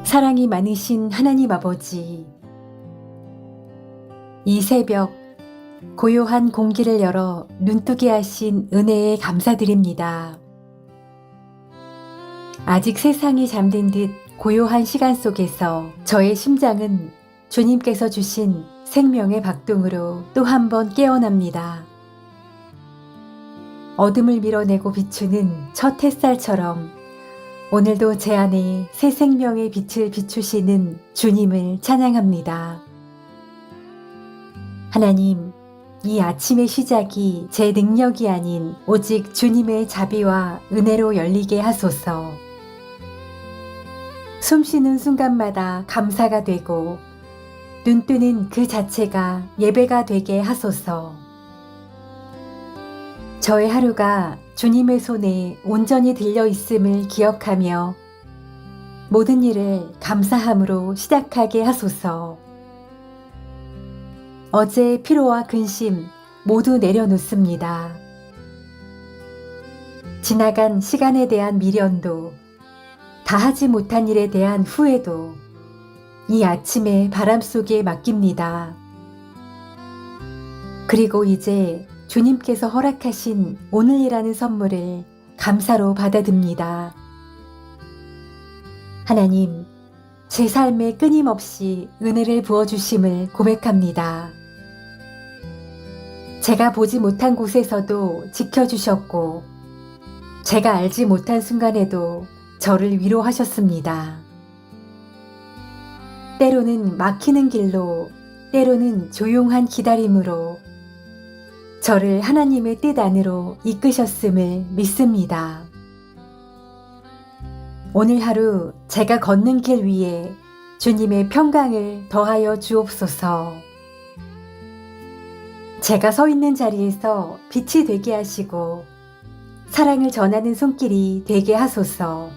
사랑이 많으신 하나님 아버지, 이 새벽 고요한 공기를 열어 눈뜨게 하신 은혜에 감사드립니다. 아직 세상이 잠든 듯 고요한 시간 속에서 저의 심장은 주님께서 주신 생명의 박동으로 또 한 번 깨어납니다. 어둠을 밀어내고 비추는 첫 햇살처럼 오늘도 제 안에 새 생명의 빛을 비추시는 주님을 찬양합니다. 하나님, 이 아침의 시작이 제 능력이 아닌 오직 주님의 자비와 은혜로 열리게 하소서. 숨쉬는 순간마다 감사가 되고 눈뜨는 그 자체가 예배가 되게 하소서. 저의 하루가 주님의 손에 온전히 들려 있음을 기억하며 모든 일을 감사함으로 시작하게 하소서. 어제의 피로와 근심 모두 내려놓습니다. 지나간 시간에 대한 미련도, 다 하지 못한 일에 대한 후회도 이 아침의 바람 속에 맡깁니다. 그리고 이제 주님께서 허락하신 오늘이라는 선물을 감사로 받아듭니다. 하나님, 제 삶에 끊임없이 은혜를 부어주심을 고백합니다. 제가 보지 못한 곳에서도 지켜주셨고, 제가 알지 못한 순간에도 저를 위로하셨습니다. 때로는 막히는 길로, 때로는 조용한 기다림으로 저를 하나님의 뜻 안으로 이끄셨음을 믿습니다. 오늘 하루 제가 걷는 길 위에 주님의 평강을 더하여 주옵소서. 제가 서 있는 자리에서 빛이 되게 하시고 사랑을 전하는 손길이 되게 하소서.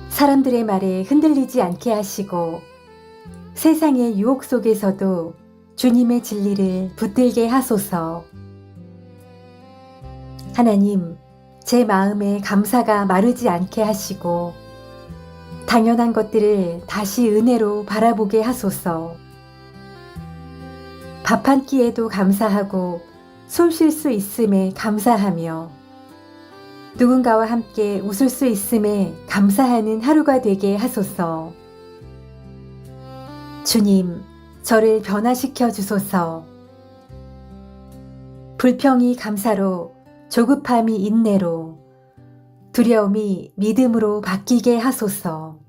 사람들의 말에 흔들리지 않게 하시고 세상의 유혹 속에서도 주님의 진리를 붙들게 하소서. 하나님, 제 마음에 감사가 마르지 않게 하시고 당연한 것들을 다시 은혜로 바라보게 하소서. 밥 한 끼에도 감사하고 숨 쉴 수 있음에 감사하며 누군가와 함께 웃을 수 있음에 감사하는 하루가 되게 하소서. 주님, 저를 변화시켜 주소서. 불평이 감사로, 조급함이 인내로, 두려움이 믿음으로 바뀌게 하소서.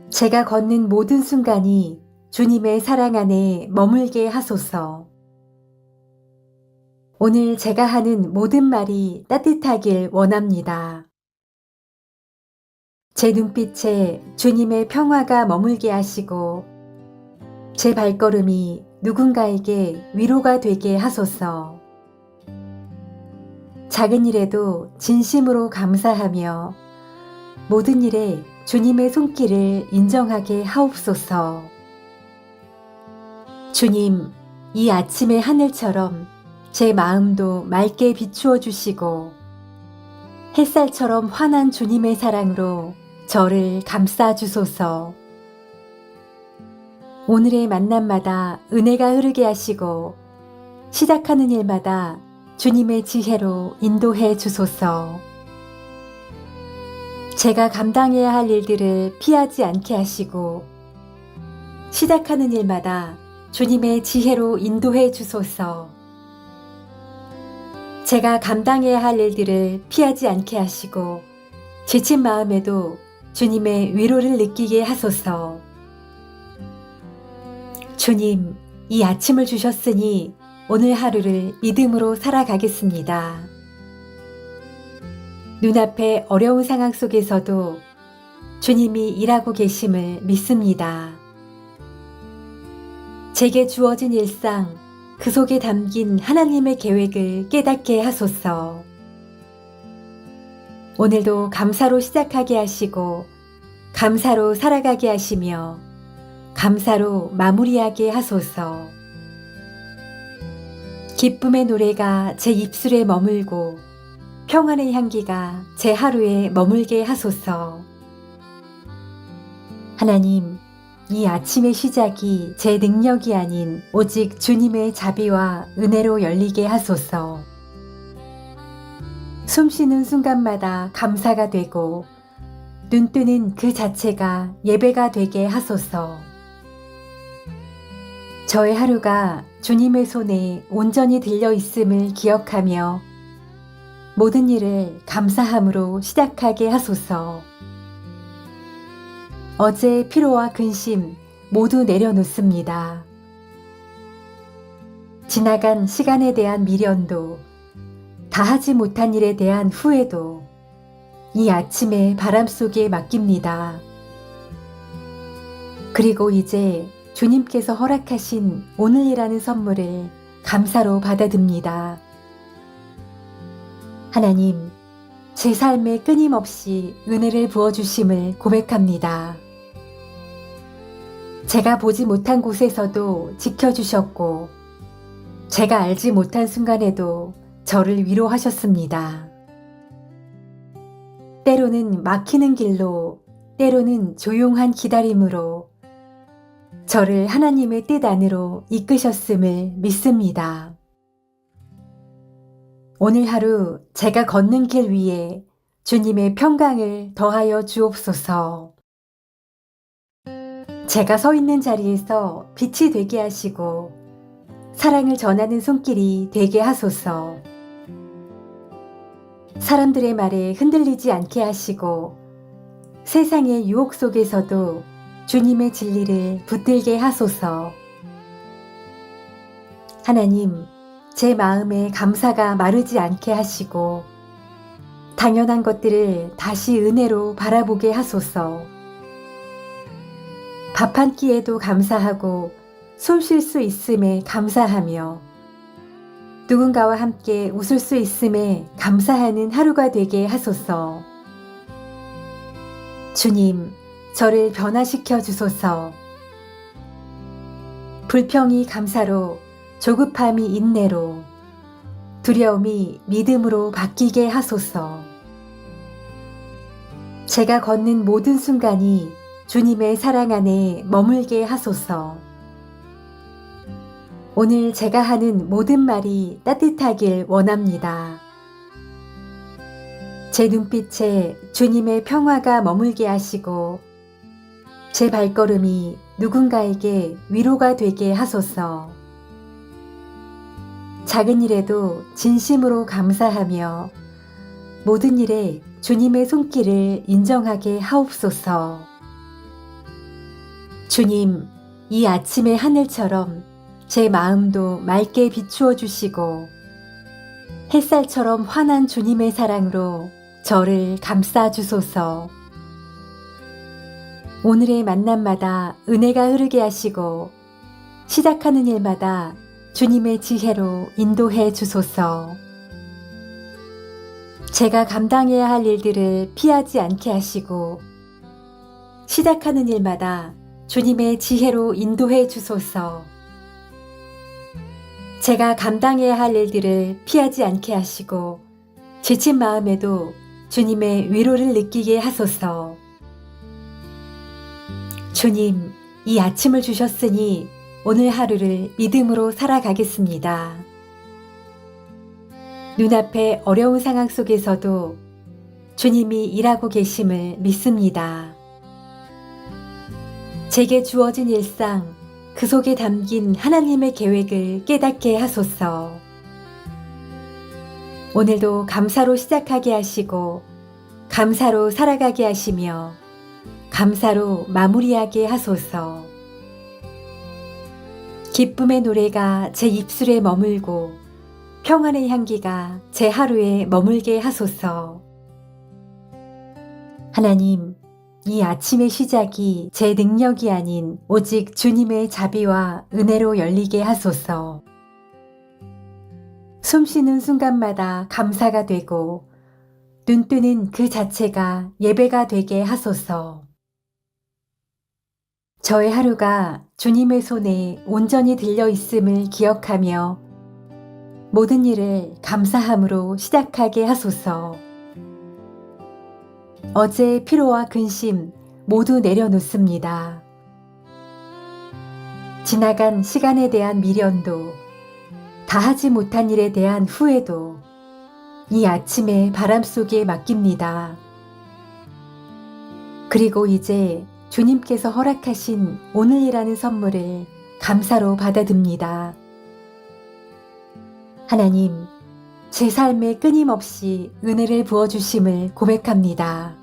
제가 걷는 모든 순간이 주님의 사랑 안에 머물게 하소서. 오늘 제가 하는 모든 말이 따뜻하길 원합니다. 제 눈빛에 주님의 평화가 머물게 하시고 제 발걸음이 누군가에게 위로가 되게 하소서. 작은 일에도 진심으로 감사하며 모든 일에 주님의 손길을 인정하게 하옵소서. 주님, 이 아침의 하늘처럼 제 마음도 맑게 비추어 주시고 햇살처럼 환한 주님의 사랑으로 저를 감싸 주소서. 오늘의 만남마다 은혜가 흐르게 하시고 시작하는 일마다 주님의 지혜로 인도해 주소서. 제가 감당해야 할 일들을 피하지 않게 하시고 시작하는 일마다 주님의 지혜로 인도해 주소서. 제가 감당해야 할 일들을 피하지 않게 하시고 지친 마음에도 주님의 위로를 느끼게 하소서. 주님, 이 아침을 주셨으니 오늘 하루를 믿음으로 살아가겠습니다. 눈앞에 어려운 상황 속에서도 주님이 일하고 계심을 믿습니다. 제게 주어진 일상, 그 속에 담긴 하나님의 계획을 깨닫게 하소서. 오늘도 감사로 시작하게 하시고 감사로 살아가게 하시며 감사로 마무리하게 하소서. 기쁨의 노래가 제 입술에 머물고 평안의 향기가 제 하루에 머물게 하소서. 하나님, 이 아침의 시작이 제 능력이 아닌 오직 주님의 자비와 은혜로 열리게 하소서. 숨 쉬는 순간마다 감사가 되고 눈 뜨는 그 자체가 예배가 되게 하소서. 저의 하루가 주님의 손에 온전히 들려 있음을 기억하며 모든 일을 감사함으로 시작하게 하소서. 어제의 피로와 근심 모두 내려놓습니다. 지나간 시간에 대한 미련도, 다 하지 못한 일에 대한 후회도 이 아침의 바람 속에 맡깁니다. 그리고 이제 주님께서 허락하신 오늘이라는 선물을 감사로 받아듭니다. 하나님, 제 삶에 끊임없이 은혜를 부어주심을 고백합니다. 제가 보지 못한 곳에서도 지켜주셨고, 제가 알지 못한 순간에도 저를 위로하셨습니다. 때로는 막히는 길로, 때로는 조용한 기다림으로 저를 하나님의 뜻 안으로 이끄셨음을 믿습니다. 오늘 하루 제가 걷는 길 위에 주님의 평강을 더하여 주옵소서. 제가 서 있는 자리에서 빛이 되게 하시고 사랑을 전하는 손길이 되게 하소서. 사람들의 말에 흔들리지 않게 하시고 세상의 유혹 속에서도 주님의 진리를 붙들게 하소서. 하나님, 제 마음에 감사가 마르지 않게 하시고 당연한 것들을 다시 은혜로 바라보게 하소서. 밥 한 끼에도 감사하고 숨 쉴 수 있음에 감사하며 누군가와 함께 웃을 수 있음에 감사하는 하루가 되게 하소서. 주님, 저를 변화시켜 주소서. 불평이 감사로, 조급함이 인내로, 두려움이 믿음으로 바뀌게 하소서. 제가 걷는 모든 순간이 주님의 사랑 안에 머물게 하소서. 오늘 제가 하는 모든 말이 따뜻하길 원합니다. 제 눈빛에 주님의 평화가 머물게 하시고 제 발걸음이 누군가에게 위로가 되게 하소서. 작은 일에도 진심으로 감사하며 모든 일에 주님의 손길을 인정하게 하옵소서. 주님, 이 아침의 하늘처럼 제 마음도 맑게 비추어 주시고 햇살처럼 환한 주님의 사랑으로 저를 감싸 주소서. 오늘의 만남마다 은혜가 흐르게 하시고 시작하는 일마다 주님의 지혜로 인도해 주소서. 제가 감당해야 할 일들을 피하지 않게 하시고 시작하는 일마다 주님의 지혜로 인도해 주소서. 제가 감당해야 할 일들을 피하지 않게 하시고 지친 마음에도 주님의 위로를 느끼게 하소서. 주님, 이 아침을 주셨으니 오늘 하루를 믿음으로 살아가겠습니다. 눈앞에 어려운 상황 속에서도 주님이 일하고 계심을 믿습니다. 제게 주어진 일상, 그 속에 담긴 하나님의 계획을 깨닫게 하소서. 오늘도 감사로 시작하게 하시고 감사로 살아가게 하시며 감사로 마무리하게 하소서. 기쁨의 노래가 제 입술에 머물고 평안의 향기가 제 하루에 머물게 하소서. 하나님, 이 아침의 시작이 제 능력이 아닌 오직 주님의 자비와 은혜로 열리게 하소서. 숨 쉬는 순간마다 감사가 되고 눈 뜨는 그 자체가 예배가 되게 하소서. 저의 하루가 주님의 손에 온전히 들려 있음을 기억하며 모든 일을 감사함으로 시작하게 하소서. 어제의 피로와 근심 모두 내려놓습니다. 지나간 시간에 대한 미련도, 다하지 못한 일에 대한 후회도 이 아침의 바람 속에 맡깁니다. 그리고 이제 주님께서 허락하신 오늘이라는 선물을 감사로 받아듭니다. 하나님, 제 삶에 끊임없이 은혜를 부어주심을 고백합니다.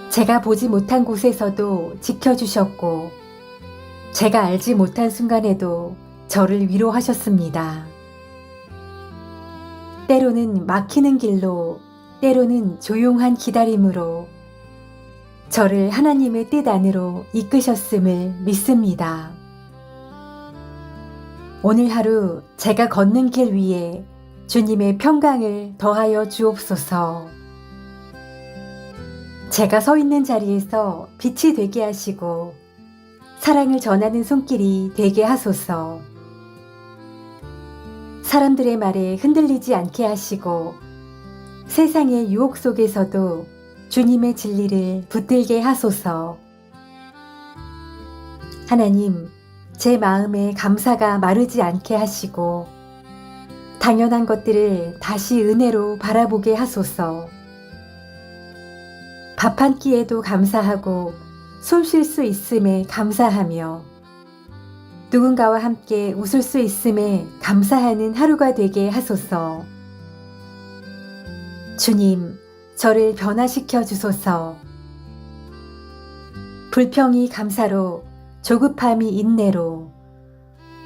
제가 보지 못한 곳에서도 지켜주셨고, 제가 알지 못한 순간에도 저를 위로하셨습니다. 때로는 막히는 길로, 때로는 조용한 기다림으로 저를 하나님의 뜻 안으로 이끄셨음을 믿습니다. 오늘 하루 제가 걷는 길 위에 주님의 평강을 더하여 주옵소서. 제가 서 있는 자리에서 빛이 되게 하시고 사랑을 전하는 손길이 되게 하소서. 사람들의 말에 흔들리지 않게 하시고 세상의 유혹 속에서도 주님의 진리를 붙들게 하소서. 하나님, 제 마음에 감사가 마르지 않게 하시고 당연한 것들을 다시 은혜로 바라보게 하소서. 밥 한 끼에도 감사하고 숨 쉴 수 있음에 감사하며 누군가와 함께 웃을 수 있음에 감사하는 하루가 되게 하소서. 주님, 저를 변화시켜 주소서. 불평이 감사로, 조급함이 인내로,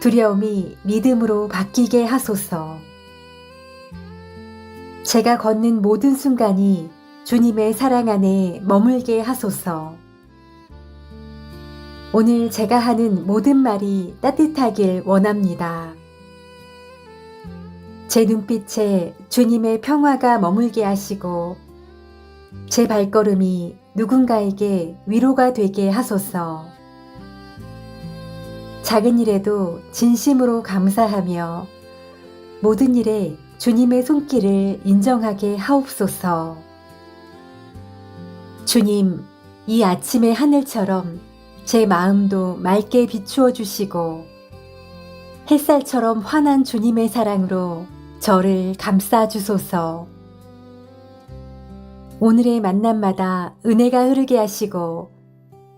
두려움이 믿음으로 바뀌게 하소서. 제가 걷는 모든 순간이 주님의 사랑 안에 머물게 하소서. 오늘 제가 하는 모든 말이 따뜻하길 원합니다. 제 눈빛에 주님의 평화가 머물게 하시고 제 발걸음이 누군가에게 위로가 되게 하소서. 작은 일에도 진심으로 감사하며 모든 일에 주님의 손길을 인정하게 하옵소서. 주님, 이 아침의 하늘처럼 제 마음도 맑게 비추어 주시고 햇살처럼 환한 주님의 사랑으로 저를 감싸 주소서. 오늘의 만남마다 은혜가 흐르게 하시고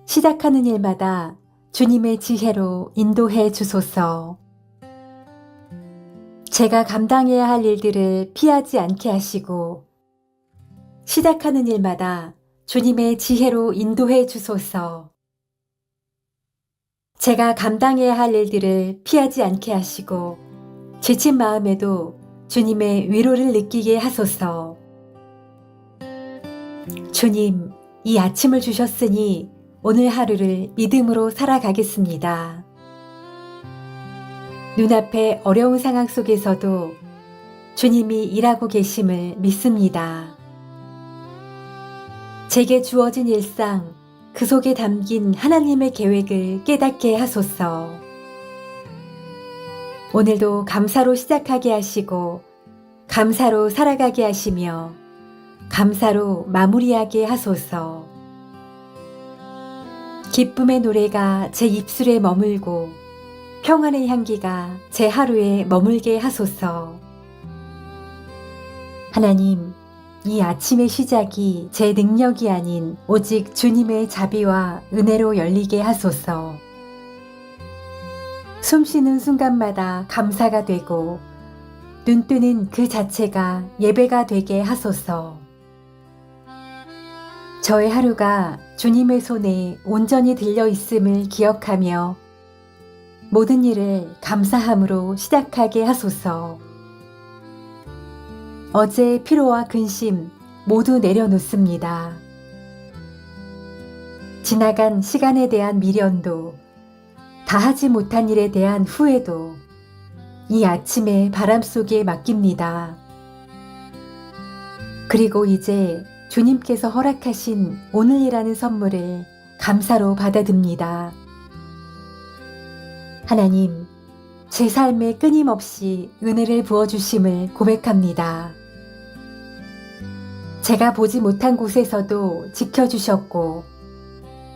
시작하는 일마다 주님의 지혜로 인도해 주소서. 제가 감당해야 할 일들을 피하지 않게 하시고 시작하는 일마다 주님의 지혜로 인도해 주소서. 제가 감당해야 할 일들을 피하지 않게 하시고 지친 마음에도 주님의 위로를 느끼게 하소서. 주님, 이 아침을 주셨으니 오늘 하루를 믿음으로 살아가겠습니다. 눈앞에 어려운 상황 속에서도 주님이 일하고 계심을 믿습니다. 제게 주어진 일상, 그 속에 담긴 하나님의 계획을 깨닫게 하소서. 오늘도 감사로 시작하게 하시고 감사로 살아가게 하시며 감사로 마무리하게 하소서. 기쁨의 노래가 제 입술에 머물고 평안의 향기가 제 하루에 머물게 하소서. 하나님, 이 아침의 시작이 제 능력이 아닌 오직 주님의 자비와 은혜로 열리게 하소서. 숨 쉬는 순간마다 감사가 되고 눈 뜨는 그 자체가 예배가 되게 하소서. 저의 하루가 주님의 손에 온전히 들려 있음을 기억하며 모든 일을 감사함으로 시작하게 하소서. 어제의 피로와 근심 모두 내려놓습니다. 지나간 시간에 대한 미련도, 다하지 못한 일에 대한 후회도 이 아침의 바람 속에 맡깁니다. 그리고 이제 주님께서 허락하신 오늘이라는 선물을 감사로 받아듭니다. 하나님, 제 삶에 끊임없이 은혜를 부어주심을 고백합니다. 제가 보지 못한 곳에서도 지켜주셨고,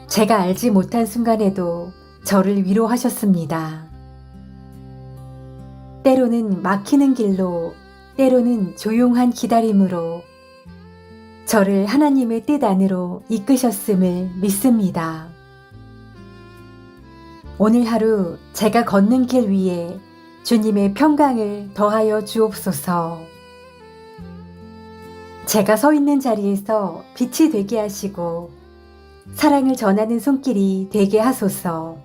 제가 알지 못한 순간에도 저를 위로하셨습니다. 때로는 막히는 길로, 때로는 조용한 기다림으로 저를 하나님의 뜻 안으로 이끄셨음을 믿습니다. 오늘 하루 제가 걷는 길 위에 주님의 평강을 더하여 주옵소서. 제가 서 있는 자리에서 빛이 되게 하시고 사랑을 전하는 손길이 되게 하소서.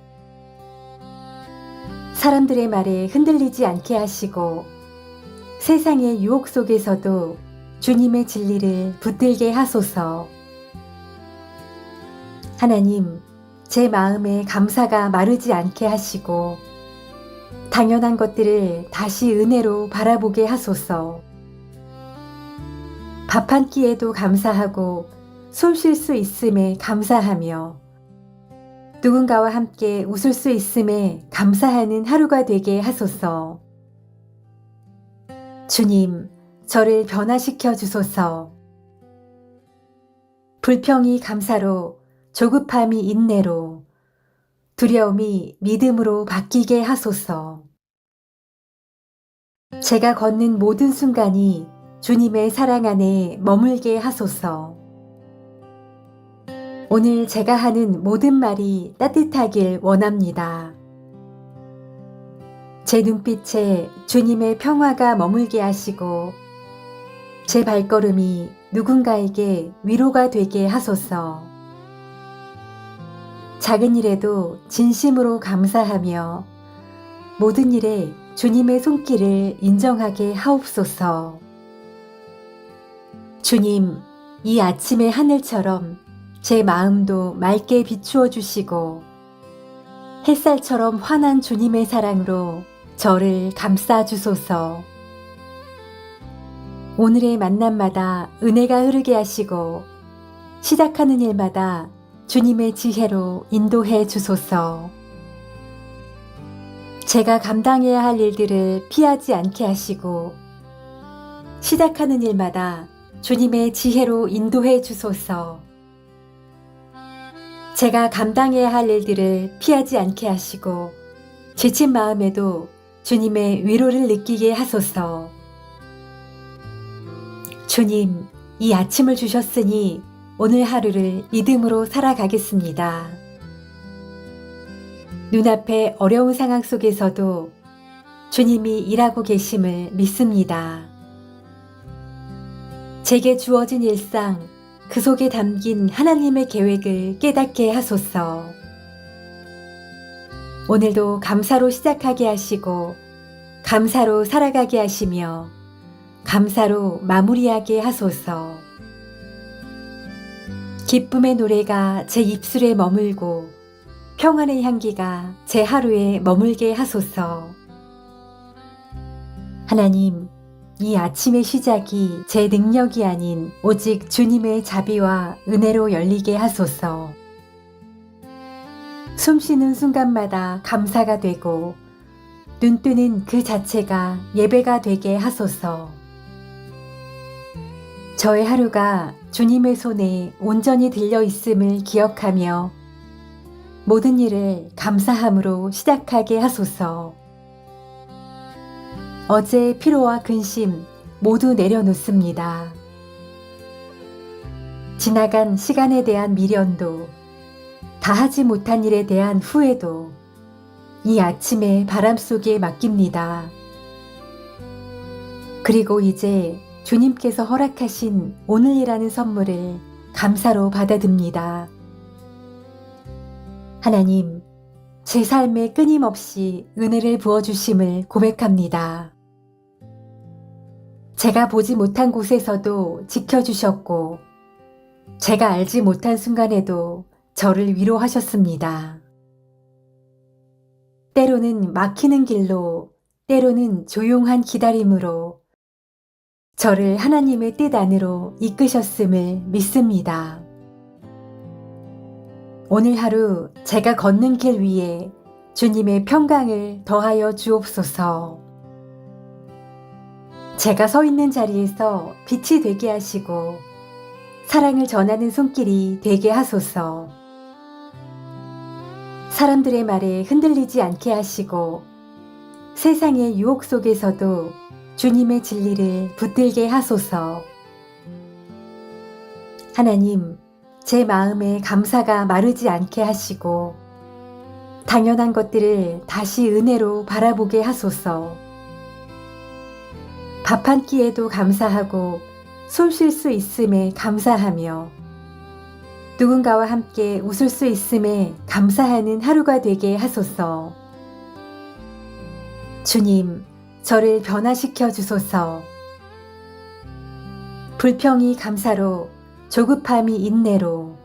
사람들의 말에 흔들리지 않게 하시고 세상의 유혹 속에서도 주님의 진리를 붙들게 하소서. 하나님, 제 마음에 감사가 마르지 않게 하시고 당연한 것들을 다시 은혜로 바라보게 하소서. 밥 한 끼에도 감사하고 숨 쉴 수 있음에 감사하며 누군가와 함께 웃을 수 있음에 감사하는 하루가 되게 하소서. 주님, 저를 변화시켜 주소서. 불평이 감사로, 조급함이 인내로, 두려움이 믿음으로 바뀌게 하소서. 제가 걷는 모든 순간이 주님의 사랑 안에 머물게 하소서. 오늘 제가 하는 모든 말이 따뜻하길 원합니다. 제 눈빛에 주님의 평화가 머물게 하시고 제 발걸음이 누군가에게 위로가 되게 하소서. 작은 일에도 진심으로 감사하며 모든 일에 주님의 손길을 인정하게 하옵소서. 주님, 이 아침의 하늘처럼 제 마음도 맑게 비추어 주시고 햇살처럼 환한 주님의 사랑으로 저를 감싸 주소서. 오늘의 만남마다 은혜가 흐르게 하시고 시작하는 일마다 주님의 지혜로 인도해 주소서. 제가 감당해야 할 일들을 피하지 않게 하시고 시작하는 일마다 주님의 지혜로 인도해 주소서. 제가 감당해야 할 일들을 피하지 않게 하시고 지친 마음에도 주님의 위로를 느끼게 하소서. 주님, 이 아침을 주셨으니 오늘 하루를 믿음으로 살아가겠습니다. 눈앞에 어려운 상황 속에서도 주님이 일하고 계심을 믿습니다. 제게 주어진 일상, 그 속에 담긴 하나님의 계획을 깨닫게 하소서. 오늘도 감사로 시작하게 하시고 감사로 살아가게 하시며 감사로 마무리하게 하소서. 기쁨의 노래가 제 입술에 머물고 평안의 향기가 제 하루에 머물게 하소서. 하나님, 이 아침의 시작이 제 능력이 아닌 오직 주님의 자비와 은혜로 열리게 하소서. 숨 쉬는 순간마다 감사가 되고 눈 뜨는 그 자체가 예배가 되게 하소서. 저의 하루가 주님의 손에 온전히 들려 있음을 기억하며 모든 일을 감사함으로 시작하게 하소서. 어제의 피로와 근심 모두 내려놓습니다. 지나간 시간에 대한 미련도 다 하지 못한 일에 대한 후회도 이 아침의 바람 속에 맡깁니다. 그리고 이제 주님께서 허락하신 오늘이라는 선물을 감사로 받아듭니다. 하나님, 제 삶에 끊임없이 은혜를 부어주심을 고백합니다. 제가 보지 못한 곳에서도 지켜주셨고 제가 알지 못한 순간에도 저를 위로하셨습니다. 때로는 막히는 길로, 때로는 조용한 기다림으로 저를 하나님의 뜻 안으로 이끄셨음을 믿습니다. 오늘 하루 제가 걷는 길 위에 주님의 평강을 더하여 주옵소서. 제가 서 있는 자리에서 빛이 되게 하시고 사랑을 전하는 손길이 되게 하소서. 사람들의 말에 흔들리지 않게 하시고 세상의 유혹 속에서도 주님의 진리를 붙들게 하소서. 하나님, 제 마음에 감사가 마르지 않게 하시고 당연한 것들을 다시 은혜로 바라보게 하소서. 밥 한 끼에도 감사하고 숨 쉴 수 있음에 감사하며 누군가와 함께 웃을 수 있음에 감사하는 하루가 되게 하소서. 주님, 저를 변화시켜 주소서. 불평이 감사로, 조급함이 인내로,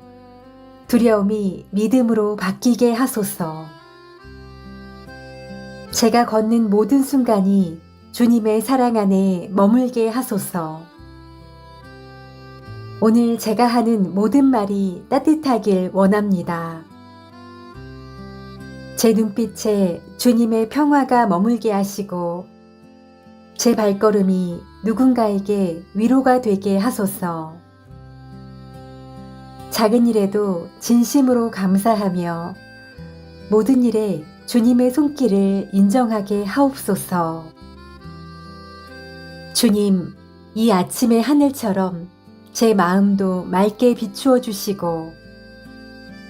두려움이 믿음으로 바뀌게 하소서. 제가 걷는 모든 순간이 주님의 사랑 안에 머물게 하소서. 오늘 제가 하는 모든 말이 따뜻하길 원합니다. 제 눈빛에 주님의 평화가 머물게 하시고 제 발걸음이 누군가에게 위로가 되게 하소서. 작은 일에도 진심으로 감사하며 모든 일에 주님의 손길을 인정하게 하옵소서. 주님, 이 아침의 하늘처럼 제 마음도 맑게 비추어 주시고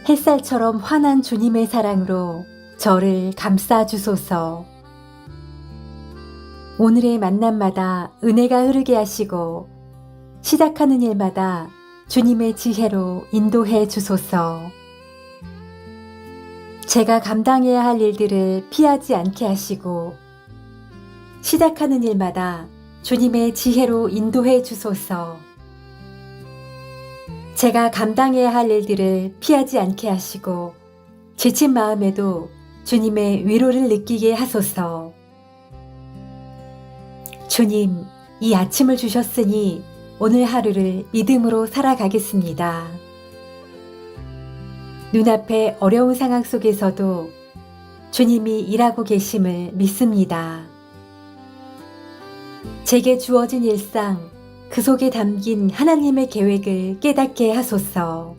햇살처럼 환한 주님의 사랑으로 저를 감싸 주소서. 오늘의 만남마다 은혜가 흐르게 하시고 시작하는 일마다 주님의 지혜로 인도해 주소서. 제가 감당해야 할 일들을 피하지 않게 하시고 시작하는 일마다 주님의 지혜로 인도해 주소서. 제가 감당해야 할 일들을 피하지 않게 하시고 지친 마음에도 주님의 위로를 느끼게 하소서. 주님, 이 아침을 주셨으니 오늘 하루를 믿음으로 살아가겠습니다. 눈앞에 어려운 상황 속에서도 주님이 일하고 계심을 믿습니다. 제게 주어진 일상, 그 속에 담긴 하나님의 계획을 깨닫게 하소서.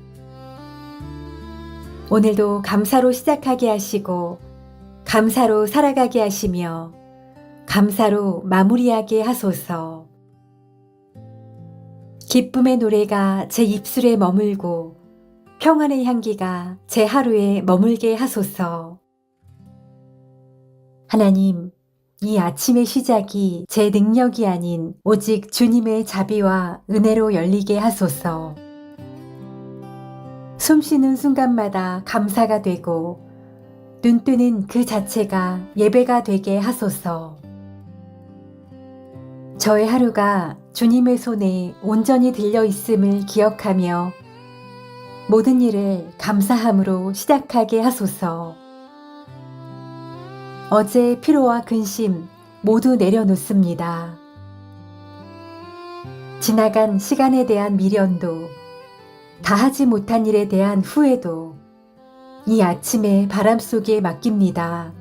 오늘도 감사로 시작하게 하시고 감사로 살아가게 하시며 감사로 마무리하게 하소서. 기쁨의 노래가 제 입술에 머물고 평안의 향기가 제 하루에 머물게 하소서. 하나님, 이 아침의 시작이 제 능력이 아닌 오직 주님의 자비와 은혜로 열리게 하소서. 숨 쉬는 순간마다 감사가 되고 눈 뜨는 그 자체가 예배가 되게 하소서. 저의 하루가 주님의 손에 온전히 들려 있음을 기억하며 모든 일을 감사함으로 시작하게 하소서. 어제의 피로와 근심 모두 내려놓습니다. 지나간 시간에 대한 미련도 다하지 못한 일에 대한 후회도 이 아침의 바람 속에 맡깁니다.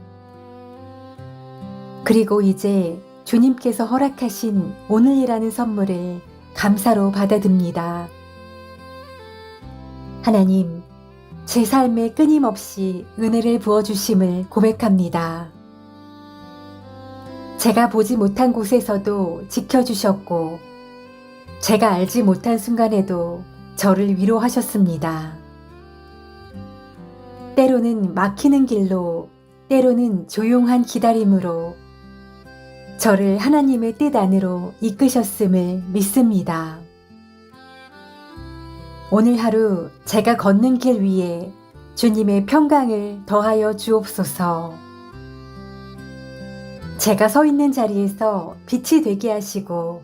그리고 이제 주님께서 허락하신 오늘이라는 선물을 감사로 받아듭니다. 하나님, 제 삶에 끊임없이 은혜를 부어주심을 고백합니다. 제가 보지 못한 곳에서도 지켜주셨고 제가 알지 못한 순간에도 저를 위로하셨습니다. 때로는 막히는 길로, 때로는 조용한 기다림으로 저를 하나님의 뜻 안으로 이끄셨음을 믿습니다. 오늘 하루 제가 걷는 길 위에 주님의 평강을 더하여 주옵소서. 제가 서 있는 자리에서 빛이 되게 하시고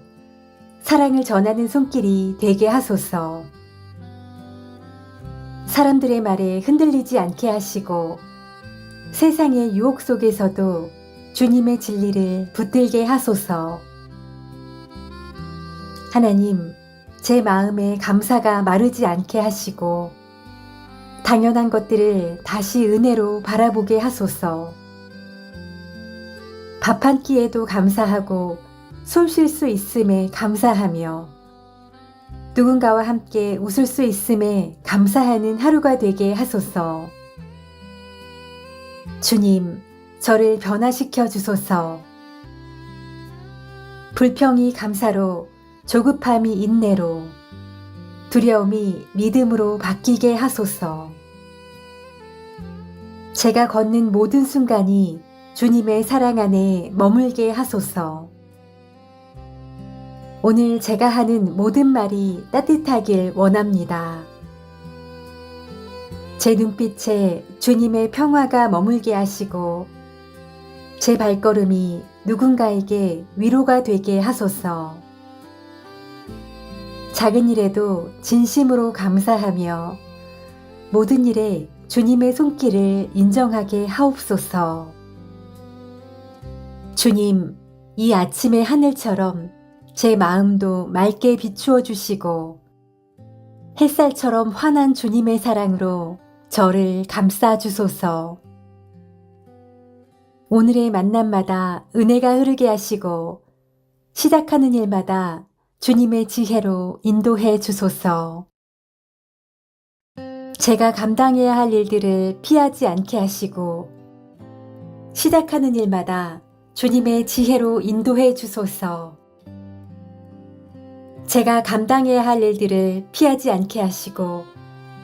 사랑을 전하는 손길이 되게 하소서. 사람들의 말에 흔들리지 않게 하시고 세상의 유혹 속에서도 주님의 진리를 붙들게 하소서. 하나님, 제 마음에 감사가 마르지 않게 하시고 당연한 것들을 다시 은혜로 바라보게 하소서. 밥 한 끼에도 감사하고 숨 쉴 수 있음에 감사하며 누군가와 함께 웃을 수 있음에 감사하는 하루가 되게 하소서. 주님, 저를 변화시켜 주소서. 불평이 감사로, 조급함이 인내로, 두려움이 믿음으로 바뀌게 하소서. 제가 걷는 모든 순간이 주님의 사랑 안에 머물게 하소서. 오늘 제가 하는 모든 말이 따뜻하길 원합니다. 제 눈빛에 주님의 평화가 머물게 하시고 제 발걸음이 누군가에게 위로가 되게 하소서. 작은 일에도 진심으로 감사하며 모든 일에 주님의 손길을 인정하게 하옵소서. 주님, 이 아침의 하늘처럼 제 마음도 맑게 비추어 주시고 햇살처럼 환한 주님의 사랑으로 저를 감싸 주소서. 오늘의 만남마다 은혜가 흐르게 하시고 시작하는 일마다 주님의 지혜로 인도해 주소서. 제가 감당해야 할 일들을 피하지 않게 하시고 시작하는 일마다 주님의 지혜로 인도해 주소서. 제가 감당해야 할 일들을 피하지 않게 하시고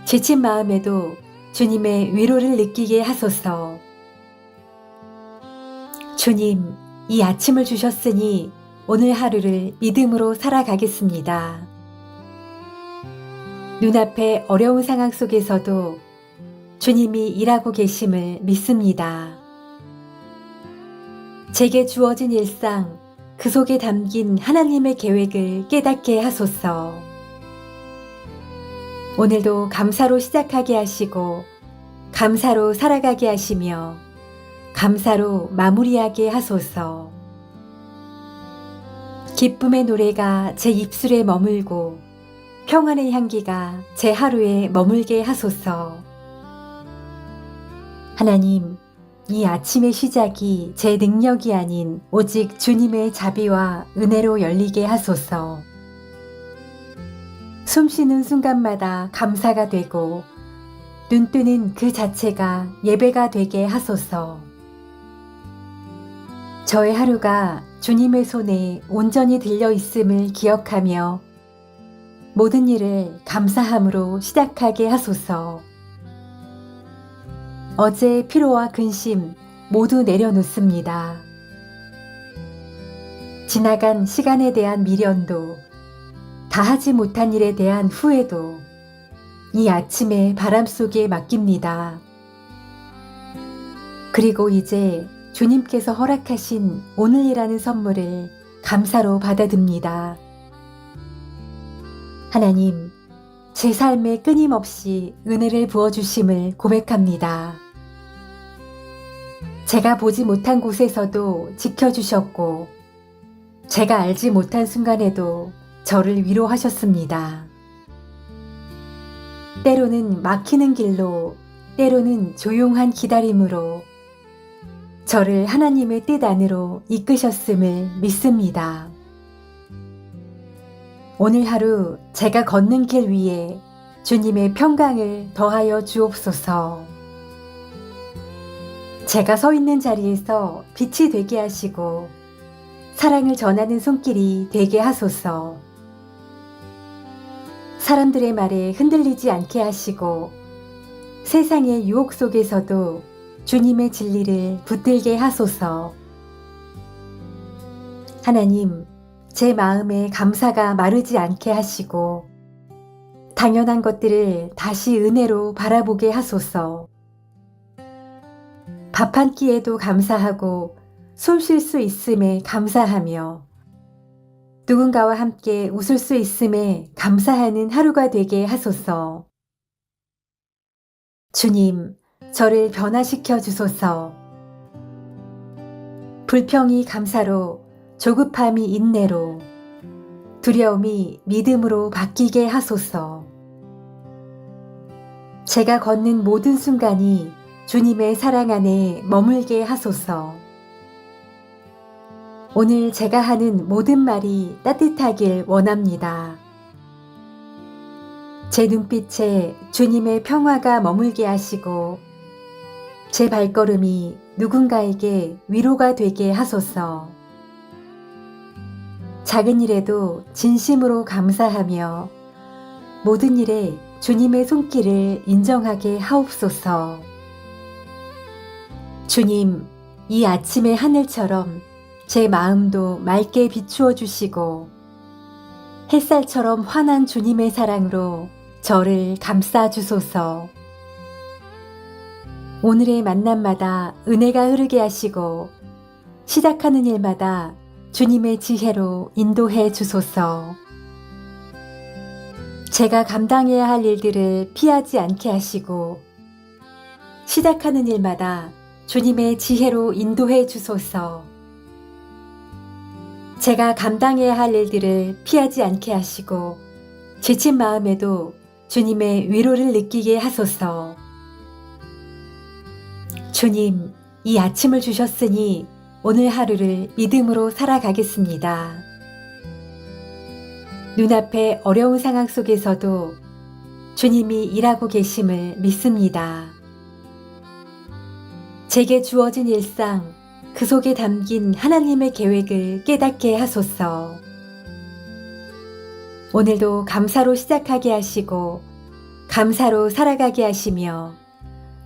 지친 마음에도 주님의 위로를 느끼게 하소서. 주님, 이 아침을 주셨으니 오늘 하루를 믿음으로 살아가겠습니다. 눈앞에 어려운 상황 속에서도 주님이 일하고 계심을 믿습니다. 제게 주어진 일상, 그 속에 담긴 하나님의 계획을 깨닫게 하소서. 오늘도 감사로 시작하게 하시고 감사로 살아가게 하시며 감사로 마무리하게 하소서. 기쁨의 노래가 제 입술에 머물고 평안의 향기가 제 하루에 머물게 하소서. 하나님, 이 아침의 시작이 제 능력이 아닌 오직 주님의 자비와 은혜로 열리게 하소서. 숨 쉬는 순간마다 감사가 되고 눈 뜨는 그 자체가 예배가 되게 하소서. 저의 하루가 주님의 손에 온전히 들려 있음을 기억하며 모든 일을 감사함으로 시작하게 하소서. 어제의 피로와 근심 모두 내려놓습니다. 지나간 시간에 대한 미련도 다 하지 못한 일에 대한 후회도 이 아침의 바람 속에 맡깁니다. 그리고 이제 주님께서 허락하신 오늘이라는 선물을 감사로 받아듭니다. 하나님, 제 삶에 끊임없이 은혜를 부어주심을 고백합니다. 제가 보지 못한 곳에서도 지켜주셨고 제가 알지 못한 순간에도 저를 위로하셨습니다. 때로는 막히는 길로, 때로는 조용한 기다림으로 저를 하나님의 뜻 안으로 이끄셨음을 믿습니다. 오늘 하루 제가 걷는 길 위에 주님의 평강을 더하여 주옵소서. 제가 서 있는 자리에서 빛이 되게 하시고 사랑을 전하는 손길이 되게 하소서. 사람들의 말에 흔들리지 않게 하시고 세상의 유혹 속에서도 주님의 진리를 붙들게 하소서. 하나님, 제 마음에 감사가 마르지 않게 하시고 당연한 것들을 다시 은혜로 바라보게 하소서. 밥 한 끼에도 감사하고 숨 쉴 수 있음에 감사하며 누군가와 함께 웃을 수 있음에 감사하는 하루가 되게 하소서. 주님, 저를 변화시켜 주소서. 불평이 감사로, 조급함이 인내로, 두려움이 믿음으로 바뀌게 하소서. 제가 걷는 모든 순간이 주님의 사랑 안에 머물게 하소서. 오늘 제가 하는 모든 말이 따뜻하길 원합니다. 제 눈빛에 주님의 평화가 머물게 하시고 제 발걸음이 누군가에게 위로가 되게 하소서. 작은 일에도 진심으로 감사하며 모든 일에 주님의 손길을 인정하게 하옵소서. 주님, 이 아침의 하늘처럼 제 마음도 맑게 비추어 주시고 햇살처럼 환한 주님의 사랑으로 저를 감싸 주소서. 오늘의 만남마다 은혜가 흐르게 하시고 시작하는 일마다 주님의 지혜로 인도해 주소서. 제가 감당해야 할 일들을 피하지 않게 하시고 시작하는 일마다 주님의 지혜로 인도해 주소서. 제가 감당해야 할 일들을 피하지 않게 하시고 지친 마음에도 주님의 위로를 느끼게 하소서. 주님, 이 아침을 주셨으니 오늘 하루를 믿음으로 살아가겠습니다. 눈앞에 어려운 상황 속에서도 주님이 일하고 계심을 믿습니다. 제게 주어진 일상, 그 속에 담긴 하나님의 계획을 깨닫게 하소서. 오늘도 감사로 시작하게 하시고 감사로 살아가게 하시며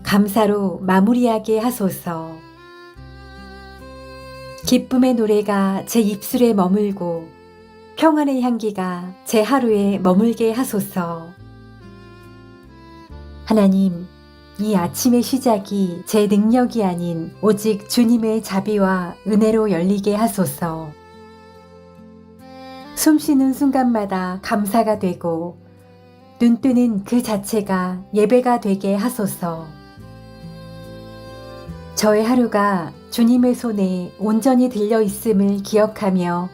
감사로 마무리하게 하소서. 기쁨의 노래가 제 입술에 머물고 평안의 향기가 제 하루에 머물게 하소서. 하나님, 이 아침의 시작이 제 능력이 아닌 오직 주님의 자비와 은혜로 열리게 하소서. 숨 쉬는 순간마다 감사가 되고 눈 뜨는 그 자체가 예배가 되게 하소서. 저의 하루가 주님의 손에 온전히 들려 있음을 기억하며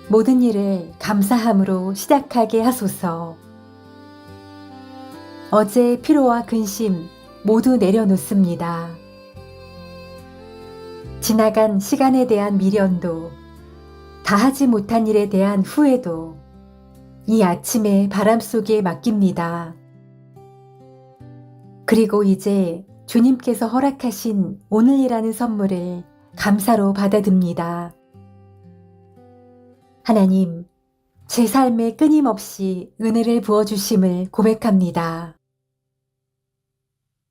모든 일을 감사함으로 시작하게 하소서. 어제의 피로와 근심 모두 내려놓습니다. 지나간 시간에 대한 미련도 다 하지 못한 일에 대한 후회도 이 아침의 바람 속에 맡깁니다. 그리고 이제 주님께서 허락하신 오늘이라는 선물을 감사로 받아듭니다. 하나님, 제 삶에 끊임없이 은혜를 부어주심을 고백합니다.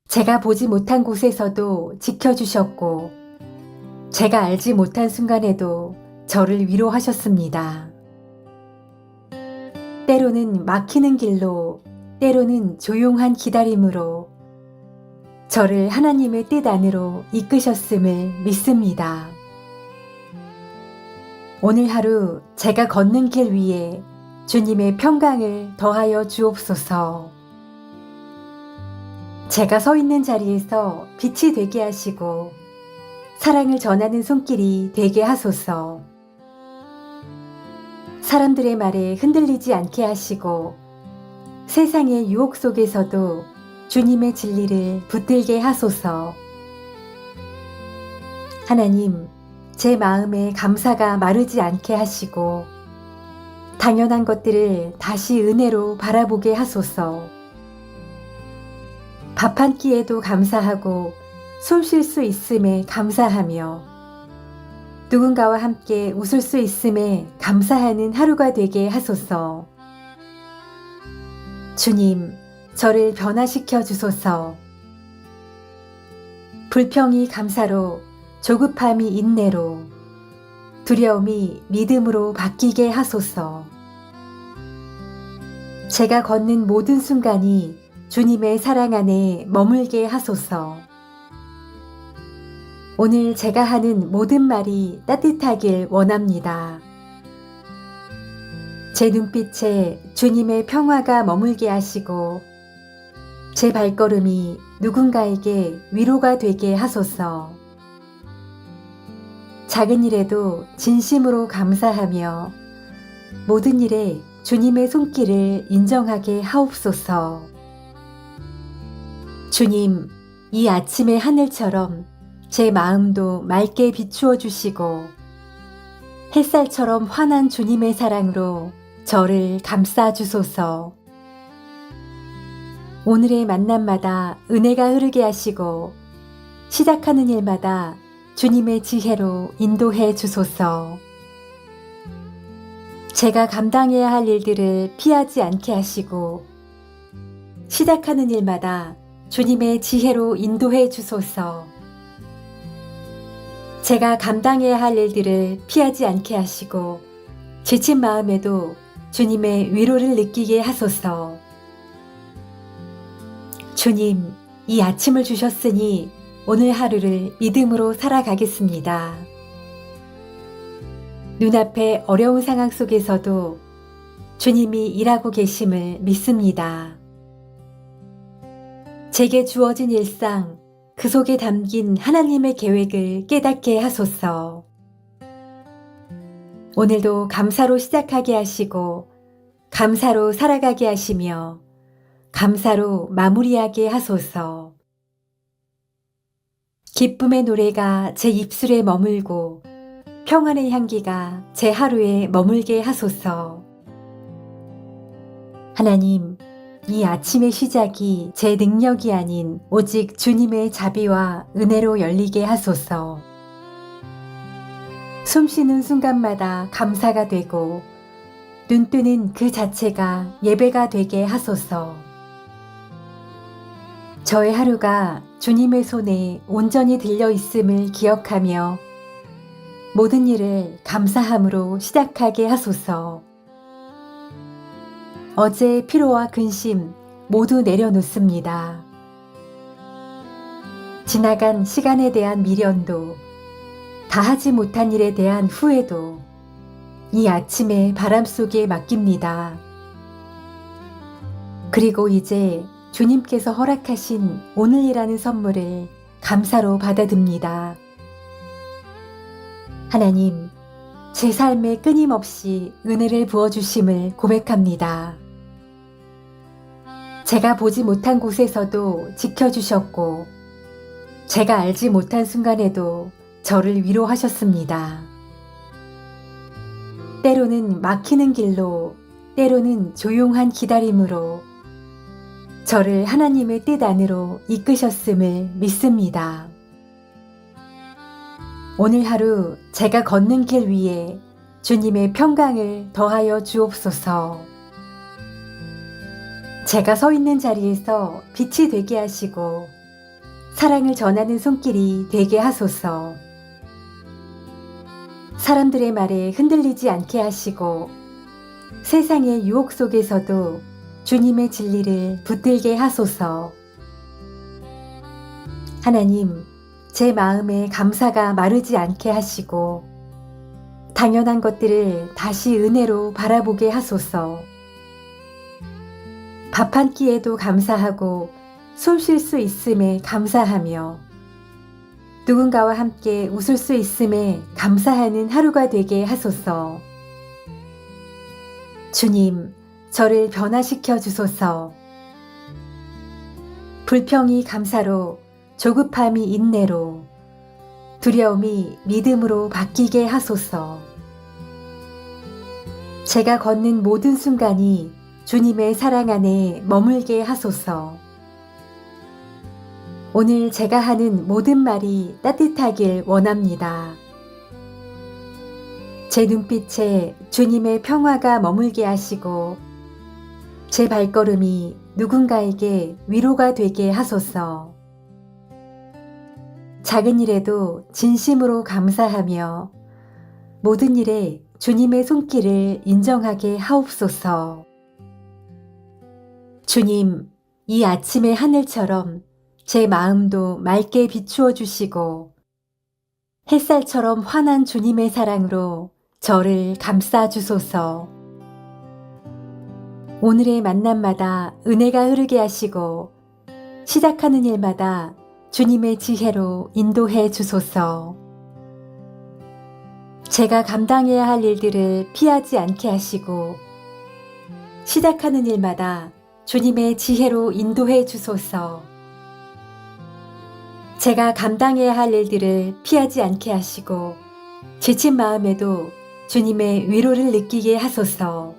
제가 보지 못한 곳에서도 지켜주셨고, 제가 알지 못한 순간에도 저를 위로하셨습니다. 때로는 막히는 길로, 때로는 조용한 기다림으로 저를 하나님의 뜻 안으로 이끄셨음을 믿습니다. 오늘 하루 제가 걷는 길 위에 주님의 평강을 더하여 주옵소서. 제가 서 있는 자리에서 빛이 되게 하시고 사랑을 전하는 손길이 되게 하소서. 사람들의 말에 흔들리지 않게 하시고 세상의 유혹 속에서도 주님의 진리를 붙들게 하소서. 하나님, 제 마음에 감사가 마르지 않게 하시고 당연한 것들을 다시 은혜로 바라보게 하소서. 밥 한 끼에도 감사하고 숨 쉴 수 있음에 감사하며 누군가와 함께 웃을 수 있음에 감사하는 하루가 되게 하소서. 주님, 저를 변화시켜 주소서. 불평이 감사로, 조급함이 인내로, 두려움이 믿음으로 바뀌게 하소서. 제가 걷는 모든 순간이 주님의 사랑 안에 머물게 하소서. 오늘 제가 하는 모든 말이 따뜻하길 원합니다. 제 눈빛에 주님의 평화가 머물게 하시고 제 발걸음이 누군가에게 위로가 되게 하소서. 작은 일에도 진심으로 감사하며 모든 일에 주님의 손길을 인정하게 하옵소서. 주님, 이 아침의 하늘처럼 제 마음도 맑게 비추어 주시고 햇살처럼 환한 주님의 사랑으로 저를 감싸 주소서. 오늘의 만남마다 은혜가 흐르게 하시고 시작하는 일마다 주님의 지혜로 인도해 주소서. 제가 감당해야 할 일들을 피하지 않게 하시고 시작하는 일마다 주님의 지혜로 인도해 주소서. 제가 감당해야 할 일들을 피하지 않게 하시고 지친 마음에도 주님의 위로를 느끼게 하소서. 주님, 이 아침을 주셨으니 오늘 하루를 믿음으로 살아가겠습니다. 눈앞에 어려운 상황 속에서도 주님이 일하고 계심을 믿습니다. 제게 주어진 일상, 그 속에 담긴 하나님의 계획을 깨닫게 하소서. 오늘도 감사로 시작하게 하시고 감사로 살아가게 하시며 감사로 마무리하게 하소서. 기쁨의 노래가 제 입술에 머물고 평안의 향기가 제 하루에 머물게 하소서. 하나님, 이 아침의 시작이 제 능력이 아닌 오직 주님의 자비와 은혜로 열리게 하소서. 숨 쉬는 순간마다 감사가 되고 눈 뜨는 그 자체가 예배가 되게 하소서. 저의 하루가 주님의 손에 온전히 들려 있음을 기억하며 모든 일을 감사함으로 시작하게 하소서. 어제의 피로와 근심 모두 내려놓습니다. 지나간 시간에 대한 미련도 다 하지 못한 일에 대한 후회도 이 아침의 바람 속에 맡깁니다. 그리고 이제 주님께서 허락하신 오늘이라는 선물을 감사로 받아듭니다. 하나님, 제 삶에 끊임없이 은혜를 부어주심을 고백합니다. 제가 보지 못한 곳에서도 지켜주셨고 제가 알지 못한 순간에도 저를 위로하셨습니다. 때로는 막히는 길로, 때로는 조용한 기다림으로 저를 하나님의 뜻 안으로 이끄셨음을 믿습니다. 오늘 하루 제가 걷는 길 위에 주님의 평강을 더하여 주옵소서. 제가 서 있는 자리에서 빛이 되게 하시고 사랑을 전하는 손길이 되게 하소서. 사람들의 말에 흔들리지 않게 하시고 세상의 유혹 속에서도 주님의 진리를 붙들게 하소서. 하나님, 제 마음에 감사가 마르지 않게 하시고 당연한 것들을 다시 은혜로 바라보게 하소서. 밥 한 끼에도 감사하고 숨 쉴 수 있음에 감사하며 누군가와 함께 웃을 수 있음에 감사하는 하루가 되게 하소서. 주님, 저를 변화시켜 주소서. 불평이 감사로, 조급함이 인내로, 두려움이 믿음으로 바뀌게 하소서. 제가 걷는 모든 순간이 주님의 사랑 안에 머물게 하소서. 오늘 제가 하는 모든 말이 따뜻하길 원합니다. 제 눈빛에 주님의 평화가 머물게 하시고 제 발걸음이 누군가에게 위로가 되게 하소서. 작은 일에도 진심으로 감사하며 모든 일에 주님의 손길을 인정하게 하옵소서. 주님, 이 아침의 하늘처럼 제 마음도 맑게 비추어 주시고 햇살처럼 환한 주님의 사랑으로 저를 감싸 주소서. 오늘의 만남마다 은혜가 흐르게 하시고 시작하는 일마다 주님의 지혜로 인도해 주소서. 제가 감당해야 할 일들을 피하지 않게 하시고 시작하는 일마다 주님의 지혜로 인도해 주소서. 제가 감당해야 할 일들을 피하지 않게 하시고 지친 마음에도 주님의 위로를 느끼게 하소서.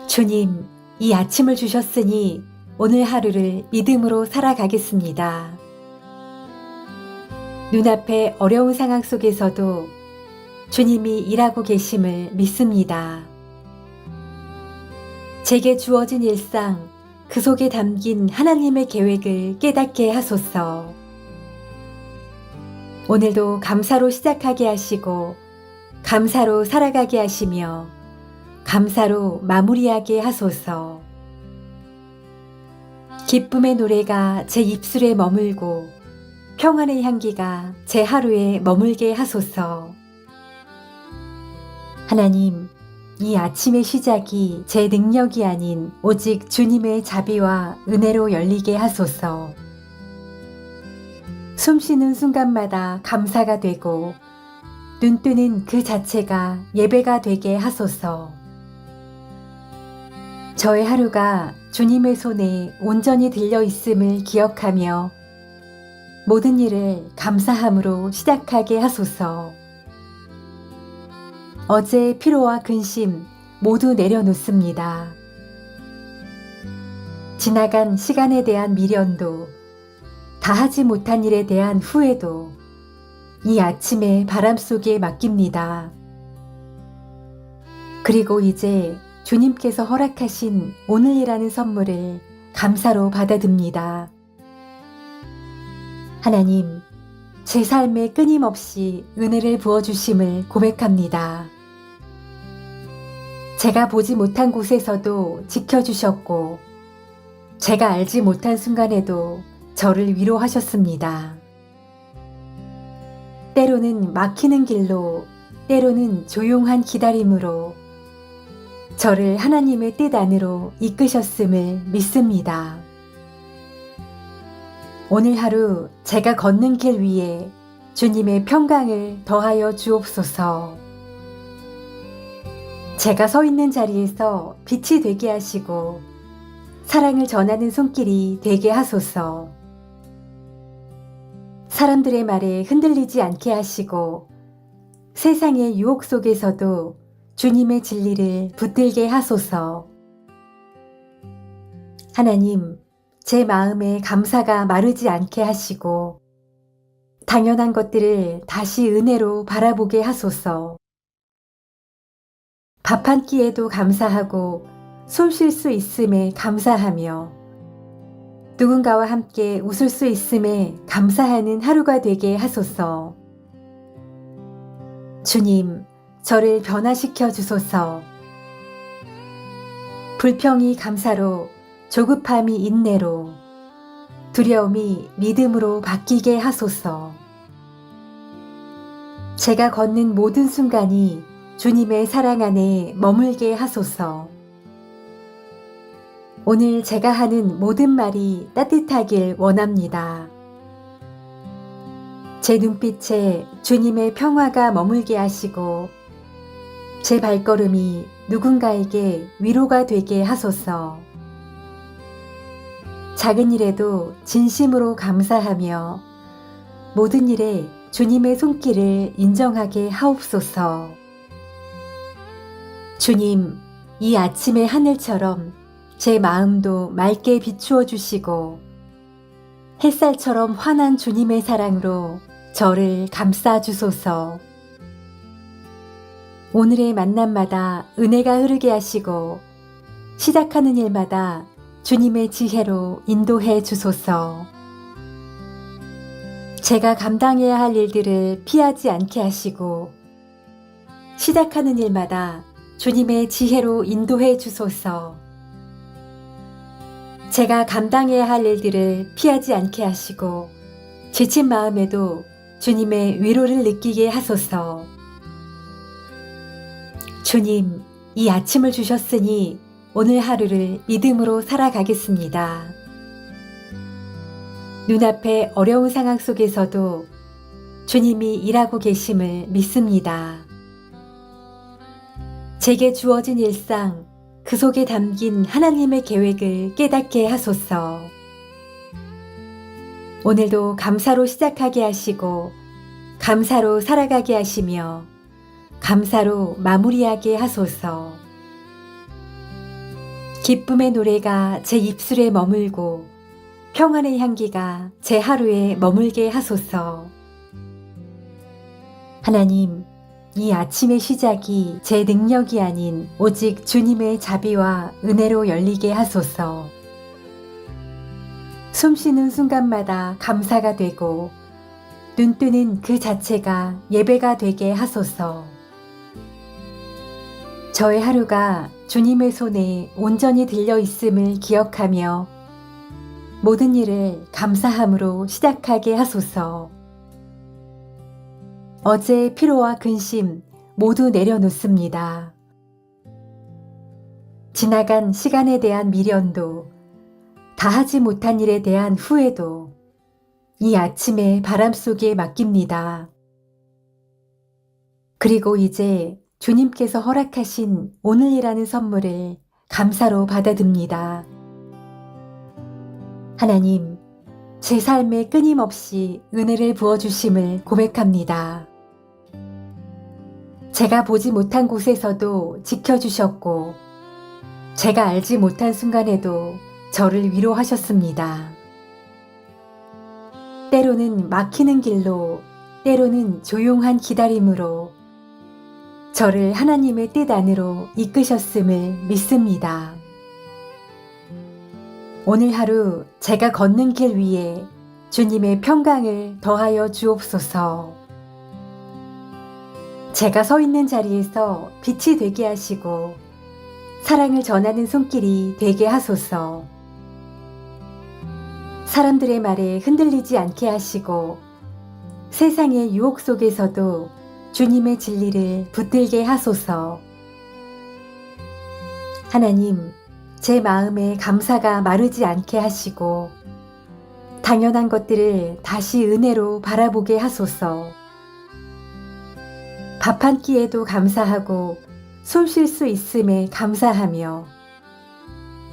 주님, 이 아침을 주셨으니 오늘 하루를 믿음으로 살아가겠습니다. 눈앞에 어려운 상황 속에서도 주님이 일하고 계심을 믿습니다. 제게 주어진 일상, 그 속에 담긴 하나님의 계획을 깨닫게 하소서. 오늘도 감사로 시작하게 하시고 감사로 살아가게 하시며 감사로 마무리하게 하소서. 기쁨의 노래가 제 입술에 머물고 평안의 향기가 제 하루에 머물게 하소서. 하나님, 이 아침의 시작이 제 능력이 아닌 오직 주님의 자비와 은혜로 열리게 하소서. 숨 쉬는 순간마다 감사가 되고 눈 뜨는 그 자체가 예배가 되게 하소서. 저의 하루가 주님의 손에 온전히 들려 있음을 기억하며 모든 일을 감사함으로 시작하게 하소서. 어제의 피로와 근심 모두 내려놓습니다. 지나간 시간에 대한 미련도 다 하지 못한 일에 대한 후회도 이 아침의 바람 속에 맡깁니다. 그리고 이제 주님께서 허락하신 오늘이라는 선물을 감사로 받아듭니다. 하나님, 제 삶에 끊임없이 은혜를 부어주심을 고백합니다. 제가 보지 못한 곳에서도 지켜주셨고 제가 알지 못한 순간에도 저를 위로하셨습니다. 때로는 막히는 길로, 때로는 조용한 기다림으로 저를 하나님의 뜻 안으로 이끄셨음을 믿습니다. 오늘 하루 제가 걷는 길 위에 주님의 평강을 더하여 주옵소서. 제가 서 있는 자리에서 빛이 되게 하시고 사랑을 전하는 손길이 되게 하소서. 사람들의 말에 흔들리지 않게 하시고 세상의 유혹 속에서도 주님의 진리를 붙들게 하소서. 하나님, 제 마음에 감사가 마르지 않게 하시고 당연한 것들을 다시 은혜로 바라보게 하소서. 밥 한 끼에도 감사하고 숨 쉴 수 있음에 감사하며 누군가와 함께 웃을 수 있음에 감사하는 하루가 되게 하소서. 주님, 저를 변화시켜 주소서. 불평이 감사로, 조급함이 인내로, 두려움이 믿음으로 바뀌게 하소서. 제가 걷는 모든 순간이 주님의 사랑 안에 머물게 하소서. 오늘 제가 하는 모든 말이 따뜻하길 원합니다. 제 눈빛에 주님의 평화가 머물게 하시고 제 발걸음이 누군가에게 위로가 되게 하소서. 작은 일에도 진심으로 감사하며 모든 일에 주님의 손길을 인정하게 하옵소서. 주님, 이 아침의 하늘처럼 제 마음도 맑게 비추어 주시고 햇살처럼 환한 주님의 사랑으로 저를 감싸 주소서. 오늘의 만남마다 은혜가 흐르게 하시고 시작하는 일마다 주님의 지혜로 인도해 주소서. 제가 감당해야 할 일들을 피하지 않게 하시고 시작하는 일마다 주님의 지혜로 인도해 주소서. 제가 감당해야 할 일들을 피하지 않게 하시고 지친 마음에도 주님의 위로를 느끼게 하소서. 주님, 이 아침을 주셨으니 오늘 하루를 믿음으로 살아가겠습니다. 눈앞에 어려운 상황 속에서도 주님이 일하고 계심을 믿습니다. 제게 주어진 일상, 그 속에 담긴 하나님의 계획을 깨닫게 하소서. 오늘도 감사로 시작하게 하시고 감사로 살아가게 하시며 감사로 마무리하게 하소서. 기쁨의 노래가 제 입술에 머물고 평안의 향기가 제 하루에 머물게 하소서. 하나님, 이 아침의 시작이 제 능력이 아닌 오직 주님의 자비와 은혜로 열리게 하소서. 숨 쉬는 순간마다 감사가 되고 눈 뜨는 그 자체가 예배가 되게 하소서. 저의 하루가 주님의 손에 온전히 들려 있음을 기억하며 모든 일을 감사함으로 시작하게 하소서. 어제의 피로와 근심 모두 내려놓습니다. 지나간 시간에 대한 미련도 다 하지 못한 일에 대한 후회도 이 아침의 바람 속에 맡깁니다. 그리고 이제 주님께서 허락하신 오늘이라는 선물을 감사로 받아듭니다. 하나님, 제 삶에 끊임없이 은혜를 부어주심을 고백합니다. 제가 보지 못한 곳에서도 지켜주셨고, 제가 알지 못한 순간에도 저를 위로하셨습니다. 때로는 막히는 길로, 때로는 조용한 기다림으로 저를 하나님의 뜻 안으로 이끄셨음을 믿습니다. 오늘 하루 제가 걷는 길 위에 주님의 평강을 더하여 주옵소서. 제가 서 있는 자리에서 빛이 되게 하시고 사랑을 전하는 손길이 되게 하소서. 사람들의 말에 흔들리지 않게 하시고 세상의 유혹 속에서도 주님의 진리를 붙들게 하소서. 하나님, 제 마음에 감사가 마르지 않게 하시고 당연한 것들을 다시 은혜로 바라보게 하소서. 밥 한 끼에도 감사하고 숨 쉴 수 있음에 감사하며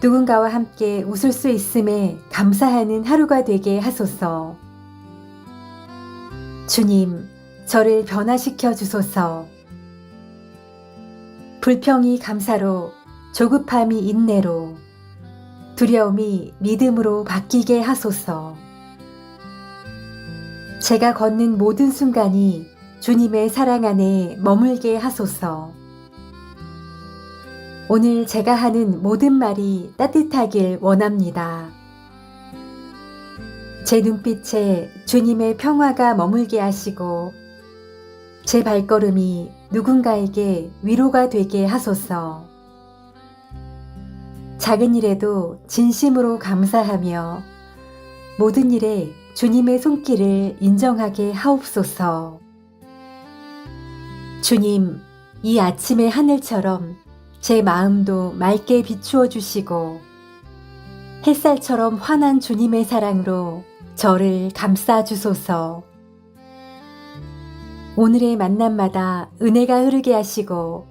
누군가와 함께 웃을 수 있음에 감사하는 하루가 되게 하소서. 주님, 저를 변화시켜 주소서. 불평이 감사로, 조급함이 인내로, 두려움이 믿음으로 바뀌게 하소서. 제가 걷는 모든 순간이 주님의 사랑 안에 머물게 하소서. 오늘 제가 하는 모든 말이 따뜻하길 원합니다. 제 눈빛에 주님의 평화가 머물게 하시고 제 발걸음이 누군가에게 위로가 되게 하소서. 작은 일에도 진심으로 감사하며 모든 일에 주님의 손길을 인정하게 하옵소서. 주님, 이 아침의 하늘처럼 제 마음도 맑게 비추어 주시고 햇살처럼 환한 주님의 사랑으로 저를 감싸 주소서. 오늘의 만남마다 은혜가 흐르게 하시고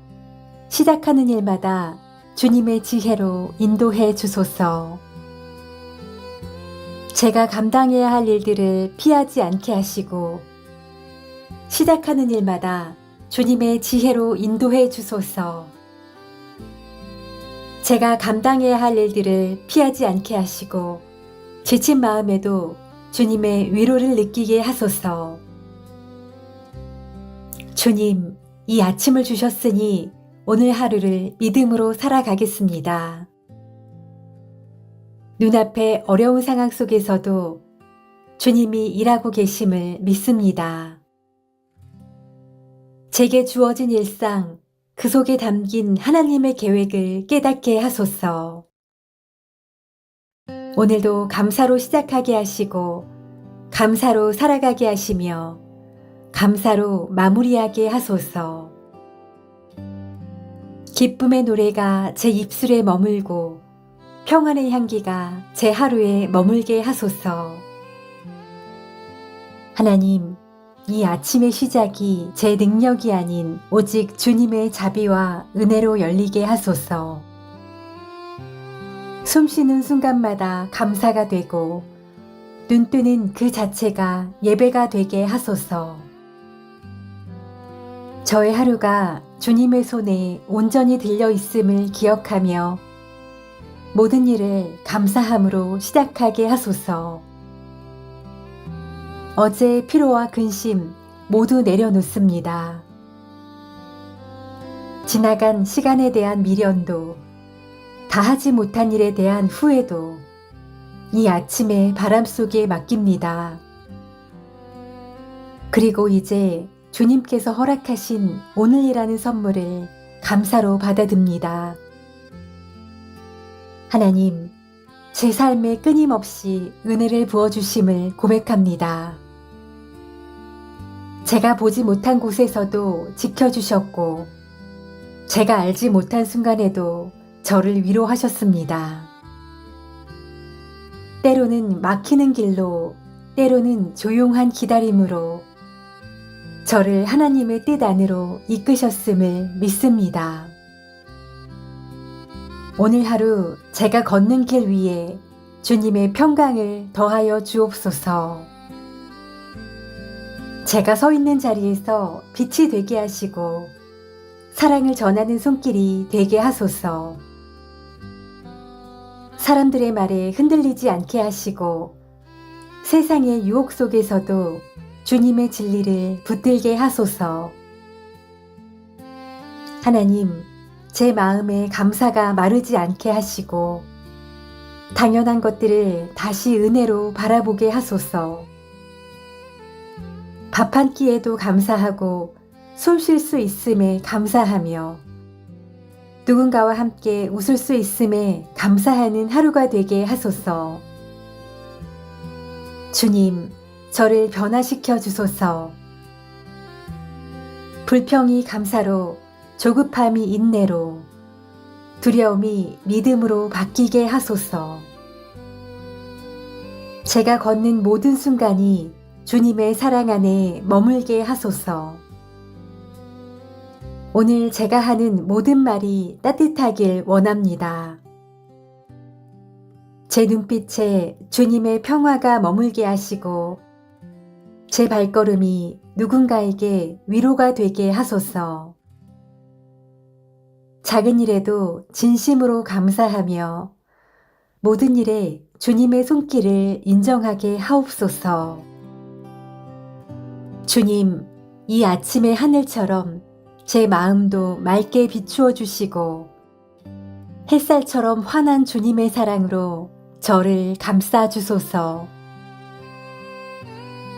시작하는 일마다 주님의 지혜로 인도해 주소서. 제가 감당해야 할 일들을 피하지 않게 하시고 시작하는 일마다 주님의 지혜로 인도해 주소서. 제가 감당해야 할 일들을 피하지 않게 하시고 지친 마음에도 주님의 위로를 느끼게 하소서. 주님, 이 아침을 주셨으니 오늘 하루를 믿음으로 살아가겠습니다. 눈앞에 어려운 상황 속에서도 주님이 일하고 계심을 믿습니다. 제게 주어진 일상, 그 속에 담긴 하나님의 계획을 깨닫게 하소서. 오늘도 감사로 시작하게 하시고 감사로 살아가게 하시며 감사로 마무리하게 하소서. 기쁨의 노래가 제 입술에 머물고 평안의 향기가 제 하루에 머물게 하소서. 하나님, 이 아침의 시작이 제 능력이 아닌 오직 주님의 자비와 은혜로 열리게 하소서. 숨 쉬는 순간마다 감사가 되고 눈뜨는 그 자체가 예배가 되게 하소서. 저의 하루가 주님의 손에 온전히 들려 있음을 기억하며 모든 일을 감사함으로 시작하게 하소서. 어제의 피로와 근심 모두 내려놓습니다. 지나간 시간에 대한 미련도, 다 하지 못한 일에 대한 후회도 이 아침의 바람 속에 맡깁니다. 그리고 이제 주님께서 허락하신 오늘이라는 선물을 감사로 받아듭니다. 하나님, 제 삶에 끊임없이 은혜를 부어주심을 고백합니다. 제가 보지 못한 곳에서도 지켜주셨고, 제가 알지 못한 순간에도 저를 위로하셨습니다. 때로는 막히는 길로, 때로는 조용한 기다림으로 저를 하나님의 뜻 안으로 이끄셨음을 믿습니다. 오늘 하루 제가 걷는 길 위에 주님의 평강을 더하여 주옵소서. 제가 서 있는 자리에서 빛이 되게 하시고 사랑을 전하는 손길이 되게 하소서. 사람들의 말에 흔들리지 않게 하시고 세상의 유혹 속에서도 주님의 진리를 붙들게 하소서. 하나님, 제 마음에 감사가 마르지 않게 하시고 당연한 것들을 다시 은혜로 바라보게 하소서. 밥 한 끼에도 감사하고 숨 쉴 수 있음에 감사하며 누군가와 함께 웃을 수 있음에 감사하는 하루가 되게 하소서. 주님, 저를 변화시켜 주소서. 불평이 감사로, 조급함이 인내로, 두려움이 믿음으로 바뀌게 하소서. 제가 걷는 모든 순간이 주님의 사랑 안에 머물게 하소서. 오늘 제가 하는 모든 말이 따뜻하길 원합니다. 제 눈빛에 주님의 평화가 머물게 하시고 제 발걸음이 누군가에게 위로가 되게 하소서. 작은 일에도 진심으로 감사하며 모든 일에 주님의 손길을 인정하게 하옵소서. 주님, 이 아침의 하늘처럼 제 마음도 맑게 비추어 주시고 햇살처럼 환한 주님의 사랑으로 저를 감싸 주소서.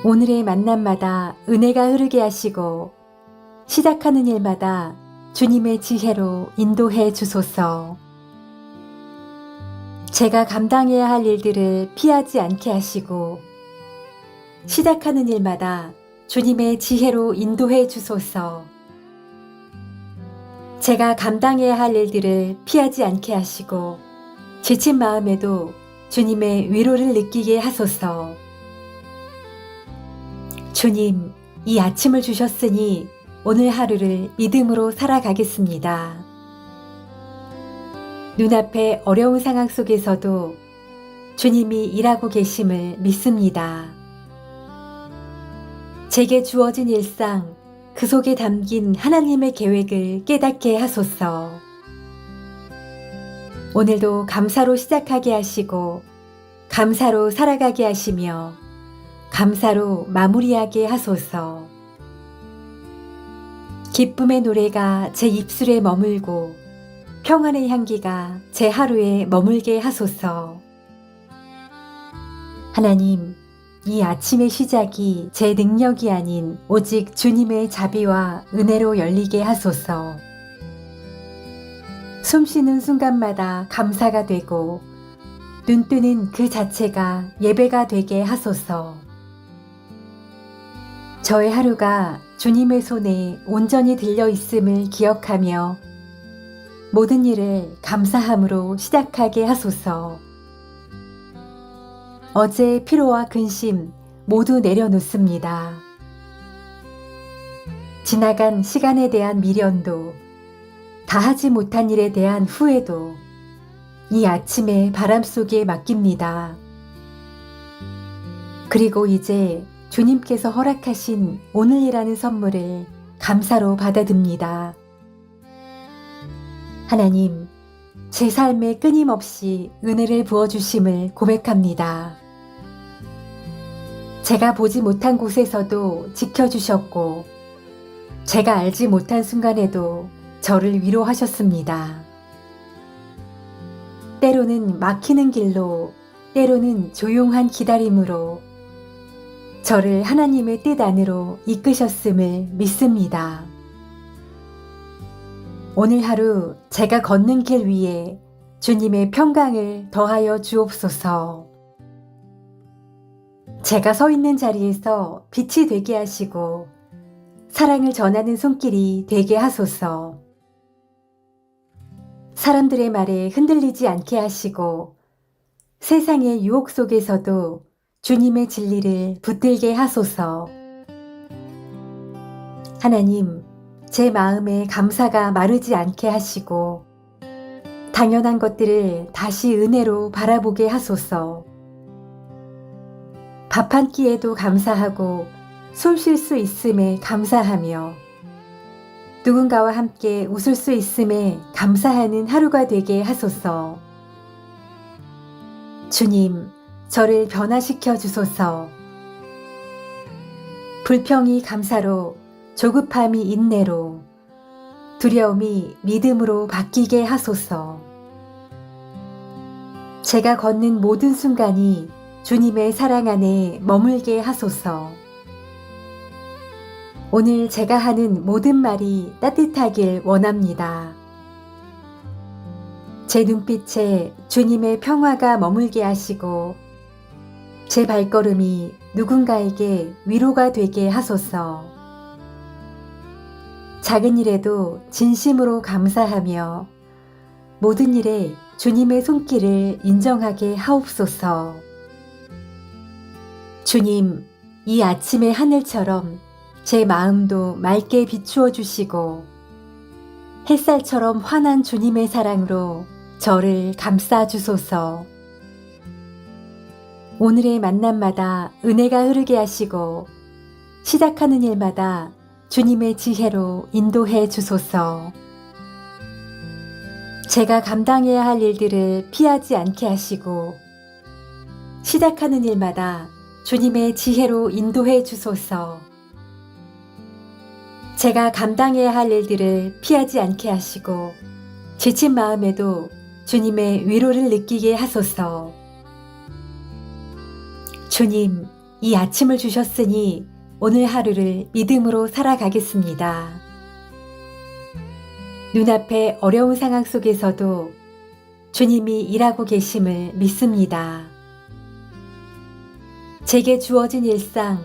오늘의 만남마다 은혜가 흐르게 하시고 시작하는 일마다 주님의 지혜로 인도해 주소서. 제가 감당해야 할 일들을 피하지 않게 하시고 시작하는 일마다 주님의 지혜로 인도해 주소서. 제가 감당해야 할 일들을 피하지 않게 하시고 지친 마음에도 주님의 위로를 느끼게 하소서. 주님, 이 아침을 주셨으니 오늘 하루를 믿음으로 살아가겠습니다. 눈앞에 어려운 상황 속에서도 주님이 일하고 계심을 믿습니다. 제게 주어진 일상, 그 속에 담긴 하나님의 계획을 깨닫게 하소서. 오늘도 감사로 시작하게 하시고 감사로 살아가게 하시며 감사로 마무리하게 하소서. 기쁨의 노래가 제 입술에 머물고 평안의 향기가 제 하루에 머물게 하소서. 하나님, 이 아침의 시작이 제 능력이 아닌 오직 주님의 자비와 은혜로 열리게 하소서. 숨 쉬는 순간마다 감사가 되고 눈뜨는 그 자체가 예배가 되게 하소서. 저의 하루가 주님의 손에 온전히 들려 있음을 기억하며 모든 일을 감사함으로 시작하게 하소서. 어제의 피로와 근심 모두 내려놓습니다. 지나간 시간에 대한 미련도, 다 하지 못한 일에 대한 후회도 이 아침의 바람 속에 맡깁니다. 그리고 이제 주님께서 허락하신 오늘이라는 선물을 감사로 받아듭니다. 하나님, 제 삶에 끊임없이 은혜를 부어주심을 고백합니다. 제가 보지 못한 곳에서도 지켜주셨고, 제가 알지 못한 순간에도 저를 위로하셨습니다. 때로는 막히는 길로, 때로는 조용한 기다림으로 저를 하나님의 뜻 안으로 이끄셨음을 믿습니다. 오늘 하루 제가 걷는 길 위에 주님의 평강을 더하여 주옵소서. 제가 서 있는 자리에서 빛이 되게 하시고 사랑을 전하는 손길이 되게 하소서. 사람들의 말에 흔들리지 않게 하시고 세상의 유혹 속에서도 주님의 진리를 붙들게 하소서. 하나님, 제 마음에 감사가 마르지 않게 하시고 당연한 것들을 다시 은혜로 바라보게 하소서. 밥 한 끼에도 감사하고 숨 쉴 수 있음에 감사하며 누군가와 함께 웃을 수 있음에 감사하는 하루가 되게 하소서. 주님, 저를 변화시켜 주소서. 불평이 감사로, 조급함이 인내로, 두려움이 믿음으로 바뀌게 하소서. 제가 걷는 모든 순간이 주님의 사랑 안에 머물게 하소서. 오늘 제가 하는 모든 말이 따뜻하길 원합니다. 제 눈빛에 주님의 평화가 머물게 하시고 제 발걸음이 누군가에게 위로가 되게 하소서. 작은 일에도 진심으로 감사하며 모든 일에 주님의 손길을 인정하게 하옵소서. 주님, 이 아침의 하늘처럼 제 마음도 맑게 비추어 주시고 햇살처럼 환한 주님의 사랑으로 저를 감싸 주소서. 오늘의 만남마다 은혜가 흐르게 하시고 시작하는 일마다 주님의 지혜로 인도해 주소서. 제가 감당해야 할 일들을 피하지 않게 하시고 시작하는 일마다 주님의 지혜로 인도해 주소서. 제가 감당해야 할 일들을 피하지 않게 하시고 지친 마음에도 주님의 위로를 느끼게 하소서. 주님, 이 아침을 주셨으니 오늘 하루를 믿음으로 살아가겠습니다. 눈앞에 어려운 상황 속에서도 주님이 일하고 계심을 믿습니다. 제게 주어진 일상,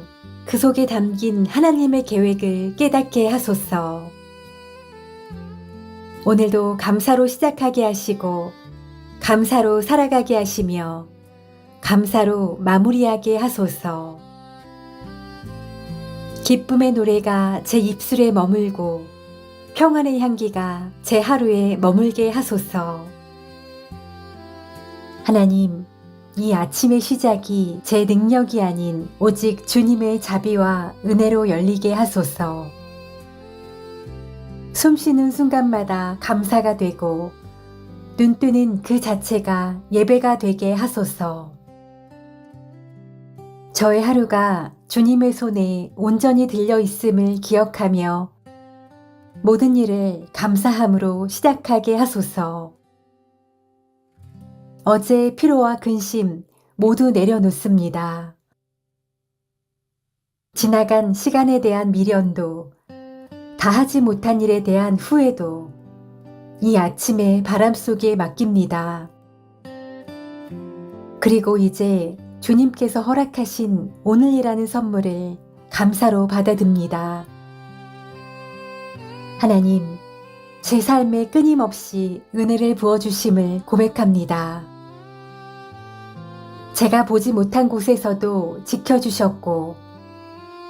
그 속에 담긴 하나님의 계획을 깨닫게 하소서. 오늘도 감사로 시작하게 하시고 감사로 살아가게 하시며 감사로 마무리하게 하소서. 기쁨의 노래가 제 입술에 머물고 평안의 향기가 제 하루에 머물게 하소서. 하나님, 이 아침의 시작이 제 능력이 아닌 오직 주님의 자비와 은혜로 열리게 하소서. 숨 쉬는 순간마다 감사가 되고 눈 뜨는 그 자체가 예배가 되게 하소서. 저의 하루가 주님의 손에 온전히 들려 있음을 기억하며 모든 일을 감사함으로 시작하게 하소서. 어제의 피로와 근심 모두 내려놓습니다. 지나간 시간에 대한 미련도 다하지 못한 일에 대한 후회도 이 아침의 바람 속에 맡깁니다. 그리고 이제 주님께서 허락하신 오늘이라는 선물을 감사로 받아듭니다. 하나님, 제 삶에 끊임없이 은혜를 부어주심을 고백합니다. 제가 보지 못한 곳에서도 지켜주셨고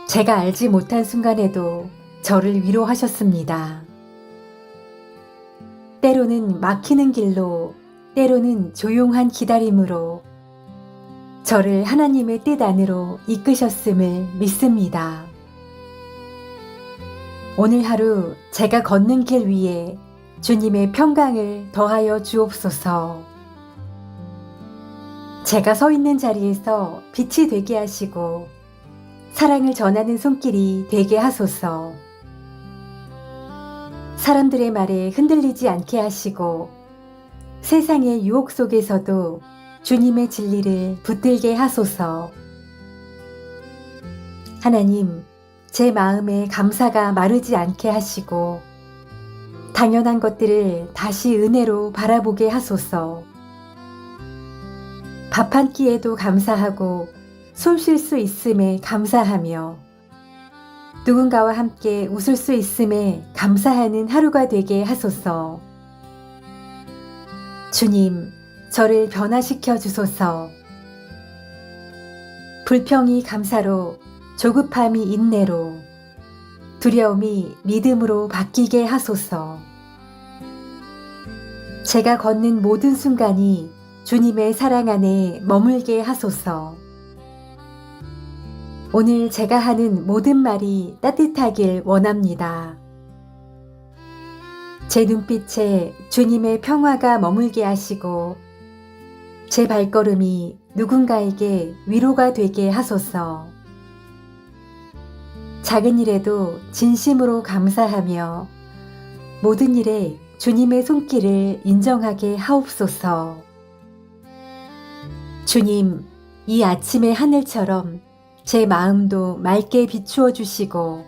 제가 알지 못한 순간에도 저를 위로하셨습니다. 때로는 막히는 길로, 때로는 조용한 기다림으로 저를 하나님의 뜻 안으로 이끄셨음을 믿습니다. 오늘 하루 제가 걷는 길 위에 주님의 평강을 더하여 주옵소서. 제가 서 있는 자리에서 빛이 되게 하시고 사랑을 전하는 손길이 되게 하소서. 사람들의 말에 흔들리지 않게 하시고 세상의 유혹 속에서도 주님의 진리를 붙들게 하소서. 하나님, 제 마음에 감사가 마르지 않게 하시고 당연한 것들을 다시 은혜로 바라보게 하소서. 밥 한 끼에도 감사하고 숨 쉴 수 있음에 감사하며 누군가와 함께 웃을 수 있음에 감사하는 하루가 되게 하소서. 주님, 저를 변화시켜 주소서. 불평이 감사로, 조급함이 인내로, 두려움이 믿음으로 바뀌게 하소서. 제가 걷는 모든 순간이 주님의 사랑 안에 머물게 하소서. 오늘 제가 하는 모든 말이 따뜻하길 원합니다. 제 눈빛에 주님의 평화가 머물게 하시고 제 발걸음이 누군가에게 위로가 되게 하소서. 작은 일에도 진심으로 감사하며 모든 일에 주님의 손길을 인정하게 하옵소서. 주님, 이 아침의 하늘처럼 제 마음도 맑게 비추어 주시고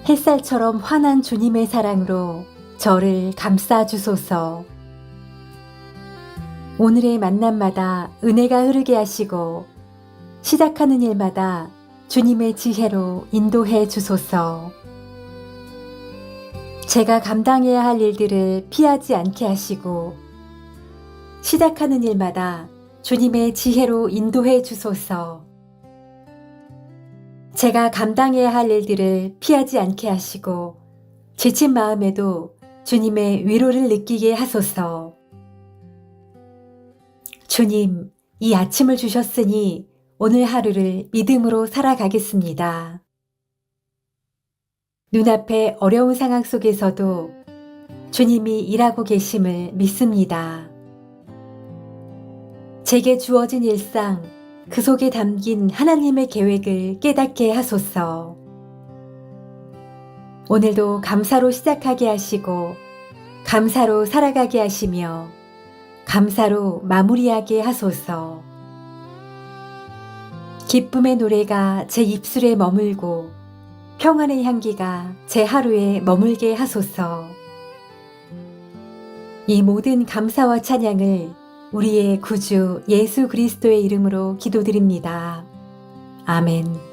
햇살처럼 환한 주님의 사랑으로 저를 감싸 주소서. 오늘의 만남마다 은혜가 흐르게 하시고 시작하는 일마다 주님의 지혜로 인도해 주소서. 제가 감당해야 할 일들을 피하지 않게 하시고 시작하는 일마다 주님의 지혜로 인도해 주소서. 제가 감당해야 할 일들을 피하지 않게 하시고 지친 마음에도 주님의 위로를 느끼게 하소서. 주님, 이 아침을 주셨으니 오늘 하루를 믿음으로 살아가겠습니다. 눈앞에 어려운 상황 속에서도 주님이 일하고 계심을 믿습니다. 제게 주어진 일상, 그 속에 담긴 하나님의 계획을 깨닫게 하소서. 오늘도 감사로 시작하게 하시고 감사로 살아가게 하시며 감사로 마무리하게 하소서. 기쁨의 노래가 제 입술에 머물고 평안의 향기가 제 하루에 머물게 하소서. 이 모든 감사와 찬양을 우리의 구주 예수 그리스도의 이름으로 기도드립니다. 아멘.